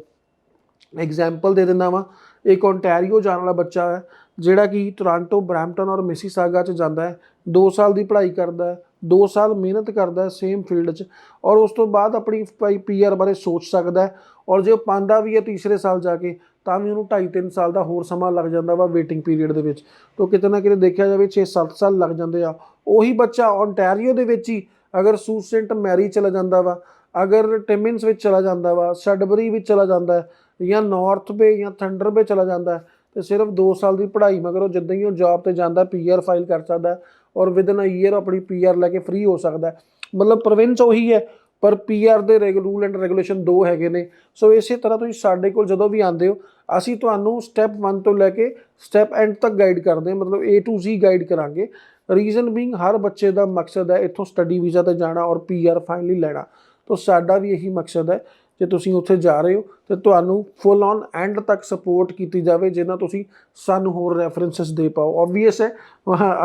ਐਗਜ਼ਾਮਪਲ ਦੇ ਦਿੰਦਾ ਵਾਂ, ਇੱਕ ਓਨਟਾਰੀਓ ਜਾਣ ਵਾਲਾ ਬੱਚਾ ਹੈ ਜਿਹੜਾ ਕਿ ਟੋਰਾਂਟੋ, ਬਰੈਂਪਟਨ ਔਰ ਮਿਸੀਸਾਗਾ 'ਚ ਜਾਂਦਾ ਹੈ, 2 ਸਾਲ ਦੀ ਪੜ੍ਹਾਈ ਕਰਦਾ ਹੈ, 2 ਸਾਲ ਮਿਹਨਤ ਕਰਦਾ ਹੈ ਸੇਮ ਫੀਲਡ 'ਚ, ਔਰ ਉਸ ਤੋਂ ਬਾਅਦ ਆਪਣੀ PR ਬਾਰੇ ਸੋਚ ਸਕਦਾ ਹੈ। ਔਰ ਜੇ ਉਹ ਪਾਉਂਦਾ ਵੀ ਹੈ ਤੀਸਰੇ ਸਾਲ ਜਾ ਕੇ ਤਾਂ ਵੀ ਉਹਨੂੰ 2.5-3 ਸਾਲ ਦਾ ਹੋਰ ਸਮਾਂ ਲੱਗ ਜਾਂਦਾ ਵਾ ਵੇਟਿੰਗ ਪੀਰੀਅਡ ਦੇ ਵਿੱਚ। ਤਾਂ ਕਿਤੇ ਨਾ ਕਿਤੇ ਦੇਖਿਆ ਜਾਵੇ 6-7 ਸਾਲ ਲੱਗ ਜਾਂਦੇ ਆ। ਉਹੀ ਬੱਚਾ ਓਨਟਾਰੀਓ ਦੇ ਵਿੱਚ ਹੀ ਅਗਰ ਸੂਟ ਸੇਂਟ ਮੈਰੀ ਚਲਾ ਜਾਂਦਾ ਵਾ, ਅਗਰ ਟਿਮਿਨਸ ਵਿੱਚ ਚਲਾ ਜਾਂਦਾ ਵਾ, ਸਡਬਰੀ ਵਿੱਚ ਚਲਾ ਜਾਂਦਾ ਹੈ, ਜਾਂ ਨਾਰਥ ਬੇ ਜਾਂ ਥੰਡਰ ਬੇ ਚਲਾ ਜਾਂਦਾ ਹੈ, ਤੇ ਸਿਰਫ 2 ਸਾਲ ਦੀ ਪੜ੍ਹਾਈ ਮਗਰੋਂ ਜਿੱਦਾਂ ਹੀ ਉਹ ਜੌਬ ਤੇ ਜਾਂਦਾ PR ਫਾਈਲ ਕਰ ਸਕਦਾ ਔਰ ਵਿਦਨ ਅ ਈਅਰ ਆਪਣੀ PR ਲੈ ਕੇ ਫ੍ਰੀ ਹੋ ਸਕਦਾ। ਮਤਲਬ ਪ੍ਰੋਵਿੰਸ ਉਹੀ ਹੈ ਪਰ PR ਦੇ ਰੂਲ ਐਂਡ ਰੈਗੂਲੇਸ਼ਨ 2 ਹੈਗੇ ਨੇ। ਸੋ ਇਸੇ ਤਰ੍ਹਾਂ ਤੁਸੀਂ ਸਾਡੇ ਕੋਲ ਜਦੋਂ ਵੀ ਆਉਂਦੇ ਹੋ ਅਸੀਂ ਤੁਹਾਨੂੰ ਸਟੈਪ 1 ਤੋਂ ਲੈ ਕੇ ਸਟੈਪ ਐਂਡ ਤੱਕ ਗਾਈਡ ਕਰਦੇ ਹਾਂ, ਮਤਲਬ A to Z ਗਾਈਡ ਕਰਾਂਗੇ। ਰੀਜ਼ਨ ਬੀਇੰਗ ਹਰ ਬੱਚੇ ਦਾ ਮਕਸਦ ਹੈ ਇੱਥੋਂ ਸਟੱਡੀ ਵੀਜ਼ਾ 'ਤੇ ਜਾਣਾ ਔਰ PR ਫਾਈਨਲੀ ਲੈਣਾ। ਤਾਂ ਸਾਡਾ ਵੀ ਇਹੀ ਮਕਸਦ ਹੈ ਜੇ ਤੁਸੀਂ ਉੱਥੇ ਜਾ ਰਹੇ ਹੋ ਤਾਂ ਤੁਹਾਨੂੰ ਫੁੱਲ ਔਨ ਐਂਡ ਤੱਕ ਸਪੋਰਟ ਕੀਤੀ ਜਾਵੇ, ਜਿਹਨਾਂ ਤੁਸੀਂ ਸਾਨੂੰ ਹੋਰ ਰੈਫਰੈਂਸਸ ਦੇ ਪਾਓ। ਓਬਵੀਅਸ ਹੈ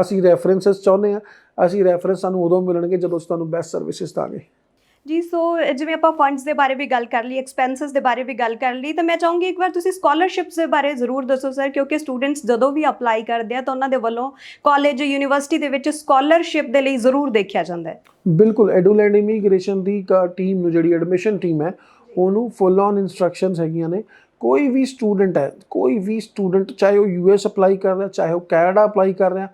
ਅਸੀਂ ਰੈਫਰੈਂਸਸ ਚਾਹੁੰਦੇ ਹਾਂ, ਅਸੀਂ ਰੈਫਰੈਂਸ ਸਾਨੂੰ ਉਦੋਂ ਮਿਲਣਗੇ ਜਦੋਂ ਅਸੀਂ ਤੁਹਾਨੂੰ ਬੈਸਟ ਸਰਵਿਸਿਜ਼ ਦਾਂਗੇ। ਜੀ ਸੋ ਜਿਵੇਂ ਆਪਾਂ ਫੰਡਸ ਦੇ ਬਾਰੇ ਵੀ ਗੱਲ ਕਰ ਲਈ, ਐਕਸਪੈਂਸਸ ਦੇ ਬਾਰੇ ਵੀ ਗੱਲ ਕਰ ਲਈ, ਤਾਂ ਮੈਂ ਚਾਹੂੰਗੀ ਇੱਕ ਵਾਰ ਤੁਸੀਂ ਸਕਾਲਰਸ਼ਿਪਸ ਦੇ ਬਾਰੇ ਜ਼ਰੂਰ ਦੱਸੋ ਸਰ, ਕਿਉਂਕਿ ਸਟੂਡੈਂਟਸ ਜਦੋਂ ਵੀ ਅਪਲਾਈ ਕਰਦੇ ਆ ਤਾਂ ਉਹਨਾਂ ਦੇ ਵੱਲੋਂ ਕਾਲਜ ਯੂਨੀਵਰਸਿਟੀ ਦੇ ਵਿੱਚ ਸਕਾਲਰਸ਼ਿਪ ਦੇ ਲਈ ਜ਼ਰੂਰ ਦੇਖਿਆ ਜਾਂਦਾ ਹੈ। ਬਿਲਕੁਲ, ਐਡੂਲੈਂਡ ਇਮੀਗ੍ਰੇਸ਼ਨ ਦੀ ਟੀਮ ਨੂੰ, ਜਿਹੜੀ ਐਡਮਿਸ਼ਨ ਟੀਮ ਹੈ, ਉਹਨੂੰ ਫੁੱਲ ਔਨ ਇੰਸਟਰਕਸ਼ਨਸ ਹੈਗੀਆਂ ਨੇ। ਕੋਈ ਵੀ ਸਟੂਡੈਂਟ ਚਾਹੇ ਉਹ ਯੂਐਸ ਅਪਲਾਈ ਕਰ ਰਿਹਾ, ਚਾਹੇ ਉਹ ਕੈਨੇਡਾ ਅਪਲਾਈ ਕਰ ਰਿਹਾ,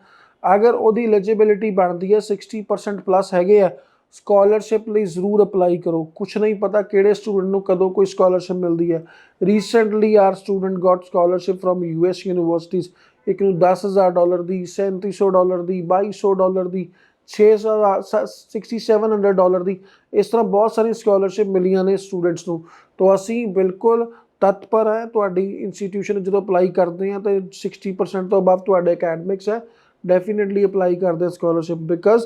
ਅਗਰ ਉਹਦੀ ਐਲੀਜੀਬਿਲਿਟੀ ਬਣਦੀ ਹੈ 60% ਪਲੱਸ ਹੈਗੇ ਆ, ਸਕਾਲਰਸ਼ਿਪ ਲਈ ਜ਼ਰੂਰ ਅਪਲਾਈ ਕਰੋ। ਕੁਛ ਨਹੀਂ ਪਤਾ ਕਿਹੜੇ ਸਟੂਡੈਂਟ ਨੂੰ ਕਦੋਂ ਕੋਈ ਸਕਾਲਰਸ਼ਿਪ ਮਿਲਦੀ ਹੈ। Recently our student got scholarship from US universities, ਇੱਕ ਨੂੰ $10,000 ਦੀ, $3,700 ਦੀ, $2,200 ਦੀ, $6,700 ਦੀ, ਇਸ ਤਰ੍ਹਾਂ ਬਹੁਤ ਸਾਰੀ ਸਕਾਲਰਸ਼ਿਪ ਮਿਲੀਆਂ ਨੇ ਸਟੂਡੈਂਟਸ ਨੂੰ। ਤਾਂ ਅਸੀਂ ਬਿਲਕੁਲ ਤਤਪਰ ਹੈ, ਤੁਹਾਡੀ ਇੰਸਟੀਟਿਊਸ਼ਨ ਜਦੋਂ ਅਪਲਾਈ ਕਰਦੇ ਆ ਤਾਂ 60% ਤੋਂ ਅਬਵ ਤੁਹਾਡੇ ਅਕੈਡਮਿਕਸ ਹੈ, ਡੈਫੀਨੇਟਲੀ ਅਪਲਾਈ ਕਰਦੇ ਸਕਾਲਰਸ਼ਿਪ। ਬਿਕਾਜ਼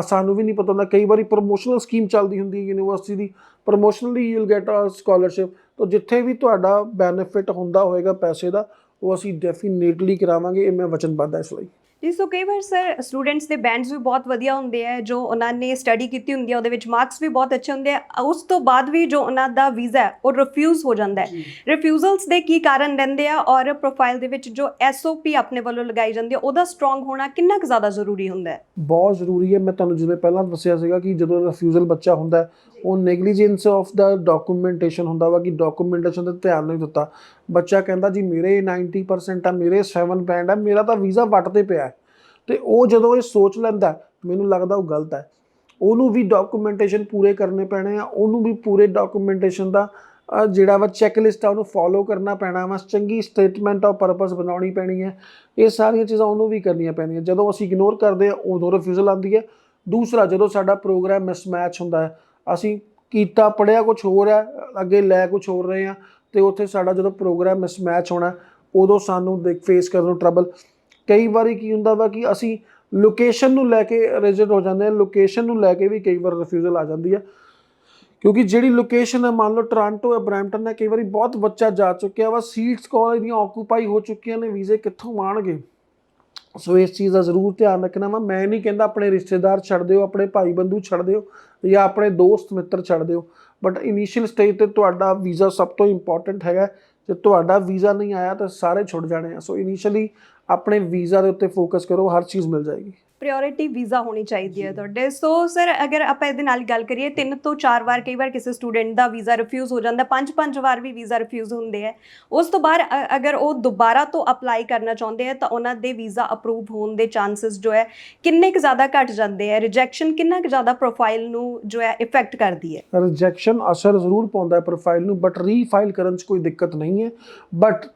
ਸਾਨੂੰ ਵੀ ਨਹੀਂ ਪਤਾ ਹੁੰਦਾ, ਕਈ ਵਾਰੀ ਪ੍ਰਮੋਸ਼ਨਲ ਸਕੀਮ ਚੱਲਦੀ ਹੁੰਦੀ ਹੈ ਯੂਨੀਵਰਸਿਟੀ ਦੀ, promotionally you will get a scholarship. ਤਾਂ ਜਿੱਥੇ ਵੀ ਤੁਹਾਡਾ ਬੈਨੀਫਿਟ ਹੁੰਦਾ ਹੋਏਗਾ ਪੈਸੇ ਦਾ, ਉਹ ਅਸੀਂ ਡੈਫੀਨੇਟਲੀ ਕਰਾਵਾਂਗੇ, ਇਹ ਮੈਂ ਵਚਨਬੱਧ ਹਾਂ ਇਸ ਲਈ। ਜੀ ਸੋ ਕਈ ਵਾਰ ਸਰ ਸਟੂਡੈਂਟਸ ਦੇ ਬੈਂਡਸ ਵੀ ਬਹੁਤ ਵਧੀਆ ਹੁੰਦੇ ਆ, ਜੋ ਉਹਨਾਂ ਨੇ ਸਟੱਡੀ ਕੀਤੀ ਹੁੰਦੀ ਹੈ ਉਹਦੇ ਵਿੱਚ ਮਾਰਕਸ ਵੀ ਬਹੁਤ ਅੱਛੇ ਹੁੰਦੇ ਆ, ਉਸ ਤੋਂ ਬਾਅਦ ਵੀ ਜੋ ਉਹਨਾਂ ਦਾ ਵੀਜ਼ਾ ਹੈ ਉਹ ਰਿਫਿਊਜ਼ ਹੋ ਜਾਂਦਾ ਹੈ। ਰਿਫਿਊਜ਼ਲਸ ਦੇ ਕੀ ਕਾਰਨ ਰਹਿੰਦੇ ਆ, ਔਰ ਪ੍ਰੋਫਾਈਲ ਦੇ ਵਿੱਚ ਜੋ ਐਸਓਪੀ ਆਪਣੇ ਵੱਲੋਂ ਲਗਾਈ ਜਾਂਦੀ ਹੈ ਉਹਦਾ ਸਟਰੋਂਗ ਹੋਣਾ ਕਿੰਨਾ ਕੁ ਜ਼ਿਆਦਾ ਜ਼ਰੂਰੀ ਹੁੰਦਾ ਹੈ? ਬਹੁਤ ਜ਼ਰੂਰੀ ਹੈ। ਮੈਂ ਤੁਹਾਨੂੰ ਜਿਵੇਂ ਪਹਿਲਾਂ ਦੱਸਿਆ ਸੀਗਾ ਕਿ ਜਦੋਂ ਰਿਫਿਊਜ਼ਲ ਬੱਚਾ ਹੁੰਦਾ ਹੈ, ਉਹ ਨੈਗਲੀਜੈਂਸ ਆਫ ਦਾ ਡਾਕੂਮੈਂਟੇਸ਼ਨ ਹੁੰਦਾ ਵਾ, ਕਿ ਡਾਕੂਮੈਂਟੇਸ਼ਨ 'ਤੇ ਧਿਆਨ ਨਹੀਂ ਦਿੱਤਾ। ਬੱਚਾ ਕਹਿੰਦਾ ਜੀ ਮੇਰੇ 90% ਆ, ਮੇਰੇ 7 ਬੈਂਡ ਆ, ਮੇਰਾ ਤਾਂ ਵੀਜ਼ਾ ਵੱਟ 'ਤੇ ਪਿਆ ਹੈ। ਅਤੇ ਉਹ ਜਦੋਂ ਇਹ ਸੋਚ ਲੈਂਦਾ, ਮੈਨੂੰ ਲੱਗਦਾ ਉਹ ਗਲਤ ਹੈ। ਉਹਨੂੰ ਵੀ ਡਾਕੂਮੈਂਟੇਸ਼ਨ ਪੂਰੇ ਕਰਨੇ ਪੈਣੇ ਆ, ਉਹਨੂੰ ਵੀ ਪੂਰੇ ਡਾਕੂਮੈਂਟੇਸ਼ਨ ਦਾ ਜਿਹੜਾ ਵਾ ਚੈੱਕਲਿਸਟ ਆ ਉਹਨੂੰ ਫੋਲੋ ਕਰਨਾ ਪੈਣਾ ਵਾ, ਚੰਗੀ ਸਟੇਟਮੈਂਟ ਆਫ ਪਰਪਸ ਬਣਾਉਣੀ ਪੈਣੀ ਹੈ। ਇਹ ਸਾਰੀਆਂ ਚੀਜ਼ਾਂ ਉਹਨੂੰ ਵੀ ਕਰਨੀਆਂ ਪੈਣੀਆਂ। ਜਦੋਂ ਅਸੀਂ ਇਗਨੋਰ ਕਰਦੇ ਹਾਂ ਉਦੋਂ ਰਿਫਿਊਜ਼ਲ ਆਉਂਦੀ ਹੈ। ਦੂਸਰਾ, ਜਦੋਂ ਸਾਡਾ ਪ੍ਰੋਗਰਾਮ ਮਿਸਮੈਚ ਹੁੰਦਾ ਹੈ, ਅਸੀਂ ਕੀਤਾ ਪੜ੍ਹਿਆ ਕੁਛ ਹੋਰ ਹੈ, ਅੱਗੇ ਲੈ ਕੁਛ ਹੋਰ ਰਹੇ ਹਾਂ, ਅਤੇ ਉੱਥੇ ਸਾਡਾ ਜਦੋਂ ਪ੍ਰੋਗਰਾਮ ਮਿਸਮੈਚ ਹੋਣਾ, ਉਦੋਂ ਸਾਨੂੰ ਫੇਸ ਕਰਨ ਨੂੰ ਟਰਬਲ। ਕਈ ਵਾਰੀ ਕੀ ਹੁੰਦਾ ਵਾ ਕਿ ਅਸੀਂ ਲੋਕੇਸ਼ਨ ਨੂੰ ਲੈ ਕੇ ਰਿਜੈਕਟ ਹੋ ਜਾਂਦੇ ਹਾਂ, ਲੋਕੇਸ਼ਨ ਨੂੰ ਲੈ ਕੇ ਵੀ ਕਈ ਵਾਰ ਰਿਫਿਊਜ਼ਲ ਆ ਜਾਂਦੀ ਹੈ। ਕਿਉਂਕਿ ਜਿਹੜੀ ਲੋਕੇਸ਼ਨ ਹੈ, ਮੰਨ ਲਓ ਟੋਰਾਂਟੋ ਹੈ, ਬਰੈਂਪਟਨ ਹੈ, ਕਈ ਵਾਰੀ ਬਹੁਤ ਬੱਚਾ ਜਾ ਚੁੱਕਿਆ ਵਾ, ਸੀਟਸ ਕਾਲਜ ਦੀਆਂ ਆਕੂਪਾਈ ਹੋ ਚੁੱਕੀਆਂ ਨੇ, ਵੀਜ਼ੇ ਕਿੱਥੋਂ ਆਉਣਗੇ? ਸੋ ਇਸ ਚੀਜ਼ ਦਾ ਜ਼ਰੂਰ ਧਿਆਨ ਰੱਖਣਾ ਵਾ। ਮੈਂ ਨਹੀਂ ਕਹਿੰਦਾ ਆਪਣੇ ਰਿਸ਼ਤੇਦਾਰ ਛੱਡ ਦਿਓ, ਆਪਣੇ ਭਾਈ ਬੰਧੂ ਛੱਡ ਦਿਓ, ਜਾਂ ਆਪਣੇ ਦੋਸਤ ਮਿੱਤਰ ਛੱਡ ਦਿਓ, ਬਟ ਇਨੀਸ਼ੀਅਲ ਸਟੇਜ 'ਤੇ ਤੁਹਾਡਾ ਵੀਜ਼ਾ ਸਭ ਤੋਂ ਇੰਪੋਰਟੈਂਟ ਹੈਗਾ। ਜੇ ਤੁਹਾਡਾ ਵੀਜ਼ਾ ਨਹੀਂ ਆਇਆ ਤਾਂ ਸਾਰੇ ਛੁੱਟ ਜਾਣੇ ਆ। ਸੋ ਇਨੀਸ਼ੀਅਲੀ ਆਪਣੇ ਵੀਜ਼ਾ ਦੇ ਉੱਤੇ ਫੋਕਸ ਕਰੋ, ਹਰ ਚੀਜ਼ ਮਿਲ ਜਾਏਗੀ। ਪ੍ਰਾਇੋਰਟੀ ਵੀਜ਼ਾ ਹੋਣੀ ਚਾਹੀਦੀ ਹੈ ਤੁਹਾਡੇ। ਸੋ ਸਰ ਅਗਰ ਆਪਾਂ ਇਹਦੇ ਨਾਲ ਗੱਲ ਕਰੀਏ, 3 ਤੋਂ 4 ਵਾਰ ਕਈ ਵਾਰ ਕਿਸੇ ਸਟੂਡੈਂਟ ਦਾ ਵੀਜ਼ਾ ਰਿਫਿਊਜ਼ ਹੋ ਜਾਂਦਾ, 5-5 ਵਾਰ ਵੀ ਵੀਜ਼ਾ ਰਿਫਿਊਜ਼ ਹੁੰਦੇ ਹੈ। ਉਸ ਤੋਂ ਬਾਅਦ ਅਗਰ ਉਹ ਦੁਬਾਰਾ ਤੋਂ ਅਪਲਾਈ ਕਰਨਾ ਚਾਹੁੰਦੇ ਆ ਤਾਂ ਉਹਨਾਂ ਦੇ ਵੀਜ਼ਾ ਅਪਰੂਵ ਹੋਣ ਦੇ ਚਾਂਸਸ ਜੋ ਹੈ ਕਿੰਨੇ ਕੁ ਜ਼ਿਆਦਾ ਘਟ ਜਾਂਦੇ ਹੈ? ਰਿਜੈਕਸ਼ਨ ਕਿੰਨਾ ਕੁ ਜ਼ਿਆਦਾ ਪ੍ਰੋਫਾਈਲ ਨੂੰ ਜੋ ਹੈ ਇਫੈਕਟ ਕਰਦੀ ਹੈ? ਰਿਜੈਕਸ਼ਨ ਅਸਰ ਜ਼ਰੂਰ ਪਾਉਂਦਾ ਹੈ ਪ੍ਰੋਫਾਈਲ ਨੂੰ, ਬਟ ਰੀਫਾਈਲ ਕਰਨ 'ਚ ਕੋਈ ਦਿੱਕਤ ਨਹੀਂ ਹੈ। ਬਟ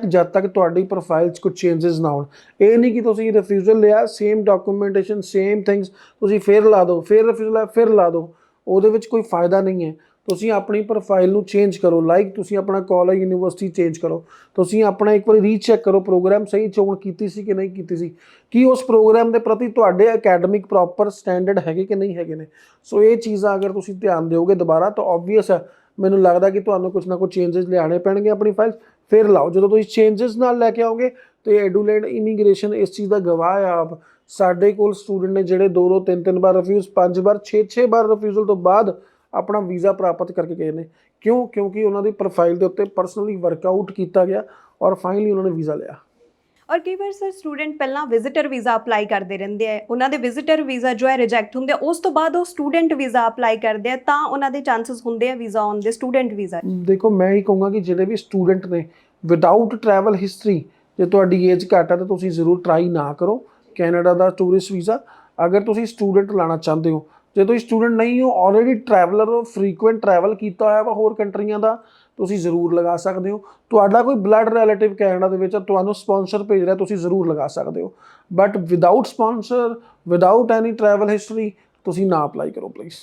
ਜਦ ਤੱਕ ਤੁਹਾਡੀ ਪ੍ਰੋਫਾਈਲ 'ਚ ਕੁਝ ਚੇਂਜਸ ਨਾ ਹੋਣ। ਇਹ ਨਹੀਂ ਕਿ ਤੁਸੀਂ ਰਿਫਿਊਜ਼ਲ ਲਿਆ, ਸੇਮ ਡਾਕੂਮੈਂਟੇਸ਼ਨ, ਸੇਮ ਥਿੰਗਸ, ਤੁਸੀਂ ਫਿਰ ਲਾ ਦਿਓ, ਫਿਰ ਰਿਫਿਊਜ਼ਲ ਹੈ, ਫਿਰ ਲਾ ਦਿਓ, ਉਹਦੇ ਵਿੱਚ ਕੋਈ ਫਾਇਦਾ ਨਹੀਂ ਹੈ। ਤੁਸੀਂ ਆਪਣੀ ਪ੍ਰੋਫਾਈਲ ਨੂੰ ਚੇਂਜ ਕਰੋ, ਲਾਈਕ ਤੁਸੀਂ ਆਪਣਾ ਕਾਲਜ ਯੂਨੀਵਰਸਿਟੀ ਚੇਂਜ ਕਰੋ, ਤੁਸੀਂ ਆਪਣਾ ਇੱਕ ਵਾਰੀ ਰੀਚੈੱਕ ਕਰੋ ਪ੍ਰੋਗਰਾਮ ਸਹੀ ਚੋਣ ਕੀਤੀ ਸੀ ਕਿ ਨਹੀਂ ਕੀਤੀ ਸੀ, ਕੀ ਉਸ ਪ੍ਰੋਗਰਾਮ ਦੇ ਪ੍ਰਤੀ ਤੁਹਾਡੇ ਅਕੈਡਮਿਕ ਪ੍ਰੋਪਰ ਸਟੈਂਡਰਡ ਹੈਗੇ ਕਿ ਨਹੀਂ ਹੈਗੇ ਨੇ। ਸੋ ਇਹ ਚੀਜ਼ਾਂ ਅਗਰ ਤੁਸੀਂ ਧਿਆਨ ਦਿਓਗੇ ਦੁਬਾਰਾ, ਤਾਂ ਓਬਵੀਅਸ ਹੈ, ਮੈਨੂੰ ਲੱਗਦਾ ਕਿ ਤੁਹਾਨੂੰ ਕੁਛ ਨਾ ਕੁਛ ਚੇਂਜਸ ਲਿਆਉਣੇ ਪੈਣਗੇ ਆਪਣੀ ਫਾਈਲ, ਫਿਰ ਲਾਓ। ਜਦੋਂ ਤੁਸੀਂ ਚੇਂਜਸ ਨਾਲ ਲੈ ਕੇ ਆਓਗੇ ਤੇ ਐਡੂਲੈਂਡ ਇਮੀਗ੍ਰੇਸ਼ਨ ਇਸ ਚੀਜ਼ ਦਾ ਗਵਾਹ ਹੈ ਆਪ। ਸਾਡੇ ਕੋਲ ਸਟੂਡੈਂਟ ਨੇ ਜਿਹੜੇ 2-2 3-3 ਵਾਰ ਰਿਫਿਊਜ਼, 5 ਵਾਰ, 6-6 ਵਾਰ ਰਿਫਿਊਜ਼ਲ ਤੋਂ ਬਾਅਦ ਆਪਣਾ ਵੀਜ਼ਾ ਪ੍ਰਾਪਤ ਕਰਕੇ ਗਏ ਨੇ। ਕਿਉਂ? ਕਿਉਂਕਿ ਉਹਨਾਂ ਦੀ ਪ੍ਰੋਫਾਈਲ ਦੇ ਉੱਤੇ ਪਰਸਨਲੀ ਵਰਕਆਊਟ ਕੀਤਾ ਗਿਆ ਔਰ ਫਾਈਨਲੀ ਉਹਨਾਂ ਨੇ ਵੀਜ਼ਾ ਲਿਆ। ਔਰ ਕਈ ਵਾਰ ਸਰ ਸਟੂਡੈਂਟ ਪਹਿਲਾਂ ਵਿਜ਼ਿਟਰ ਵੀਜ਼ਾ ਅਪਲਾਈ ਕਰਦੇ ਰਹਿੰਦੇ ਆ, ਉਹਨਾਂ ਦੇ ਵਿਜ਼ਿਟਰ ਵੀਜ਼ਾ ਜੋ ਹੈ ਰਿਜੈਕਟ ਹੁੰਦੇ ਆ, ਉਸ ਤੋਂ ਬਾਅਦ ਉਹ ਸਟੂਡੈਂਟ ਵੀਜ਼ਾ ਅਪਲਾਈ ਕਰਦੇ ਆ, ਤਾਂ ਉਹਨਾਂ ਦੇ ਚਾਂਸਸ ਹੁੰਦੇ ਆ ਵੀਜ਼ਾ ਆਉਣ ਦੇ ਸਟੂਡੈਂਟ ਵੀਜ਼ਾ। ਦੇਖੋ, ਮੈਂ ਹੀ ਕਹੂੰਗਾ ਕਿ ਜਿਹੜੇ ਵੀ ਸਟੂਡੈਂਟ ਨੇ ਵਿਦਆਊਟ ਟਰੈਵਲ ਹਿਸਟਰੀ, ਜੇ ਤੁਹਾਡੀ ਏਜ ਘੱਟ ਹੈ ਤਾਂ ਤੁਸੀਂ ਜ਼ਰੂਰ ਟਰਾਈ ਨਾ ਕਰੋ ਕੈਨੇਡਾ ਦਾ ਟੂਰਿਸਟ ਵੀਜ਼ਾ। ਅਗਰ ਤੁਸੀਂ ਸਟੂਡੈਂਟ ਲਾਣਾ ਚਾਹੁੰਦੇ ਹੋ, ਜੇ ਤੁਸੀਂ ਸਟੂਡੈਂਟ ਨਹੀਂ ਹੋ, ਆਲਰੇਡੀ ਟਰੈਵਲਰ ਹੋ, ਫਰੀਕੁਐਂਟ ਟਰੈਵਲ ਕੀਤਾ ਹੋਇਆ ਵਾ ਹੋਰ ਕੰਟਰੀਆਂ ਦਾ, ਤੁਸੀਂ ਜ਼ਰੂਰ ਲਗਾ ਸਕਦੇ ਹੋ। ਤੁਹਾਡਾ ਕੋਈ ਬਲੱਡ ਰਿਲੇਟਿਵ ਕੈਨੇਡਾ ਦੇ ਵਿੱਚ ਤੁਹਾਨੂੰ ਸਪਾਂਸਰ ਭੇਜ ਰਿਹਾ, ਤੁਸੀਂ ਜ਼ਰੂਰ ਲਗਾ ਸਕਦੇ ਹੋ। But without sponsor, without any travel history, ਤੁਸੀਂ ਨਾ ਅਪਲਾਈ ਕਰੋ ਪਲੀਜ਼।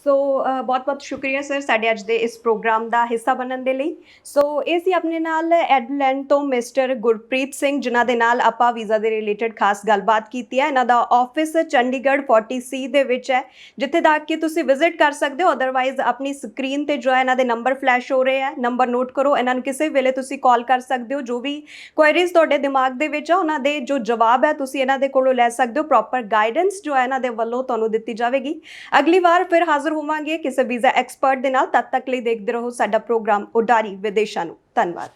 ਸੋ ਬਹੁਤ-ਬਹੁਤ ਸ਼ੁਕਰੀਆ ਸਰ ਸਾਡੇ ਅੱਜ ਦੇ ਇਸ ਪ੍ਰੋਗਰਾਮ ਦਾ ਹਿੱਸਾ ਬਣਨ ਦੇ ਲਈ। ਸੋ ਇਹ ਸੀ ਆਪਣੇ ਨਾਲ ਐਡਲੈਂਡ ਤੋਂ ਮਿਸਟਰ ਗੁਰਪ੍ਰੀਤ ਸਿੰਘ, ਜਿਨ੍ਹਾਂ ਦੇ ਨਾਲ ਆਪਾਂ ਵੀਜ਼ਾ ਦੇ ਰਿਲੇਟਡ ਖਾਸ ਗੱਲਬਾਤ ਕੀਤੀ ਹੈ। ਇਹਨਾਂ ਦਾ ਆਫਿਸ ਚੰਡੀਗੜ੍ਹ 40C ਦੇ ਵਿੱਚ ਹੈ, ਜਿੱਥੇ ਤੱਕ ਕਿ ਤੁਸੀਂ ਵਿਜ਼ਿਟ ਕਰ ਸਕਦੇ ਹੋ। ਅਦਰਵਾਈਜ਼ ਆਪਣੀ ਸਕਰੀਨ ਤੇ ਜੋ ਹੈ ਇਹਨਾਂ ਦੇ ਨੰਬਰ ਫਲੈਸ਼ ਹੋ ਰਹੇ ਹੈ, ਨੰਬਰ ਨੋਟ ਕਰੋ। ਇਹਨਾਂ ਨੂੰ ਕਿਸੇ ਵੇਲੇ ਤੁਸੀਂ ਕਾਲ ਕਰ ਸਕਦੇ ਹੋ। ਜੋ ਵੀ ਕੁਐਰੀਜ਼ ਤੁਹਾਡੇ ਦਿਮਾਗ ਦੇ ਵਿੱਚ ਆ, ਉਹਨਾਂ ਦੇ ਜੋ ਜਵਾਬ ਹੈ ਤੁਸੀਂ ਇਹਨਾਂ ਦੇ ਕੋਲੋਂ ਲੈ ਸਕਦੇ ਹੋ। ਪ੍ਰੋਪਰ ਗਾਈਡੈਂਸ ਜੋ ਹੈ ਇਹਨਾਂ ਦੇ ਵੱਲੋਂ ਤੁਹਾਨੂੰ ਦਿੱਤੀ ਜਾਵੇਗੀ। ਅਗਲੀ ਵਾਰ ਫਿਰ ਹਾਜ਼ਰ ਹੋਵਾਂਗੇ ਕਿਸੇ ਵੀਜ਼ਾ ਐਕਸਪਰਟ ਦੇ ਨਾਲ। ਤਦ ਤੱਕ ਲਈ ਦੇਖਦੇ ਰਹੋ ਸਾਡਾ ਪ੍ਰੋਗਰਾਮ ਉਡਾਰੀ ਵਿਦੇਸ਼ਾਂ ਨੂੰ। ਧੰਨਵਾਦ।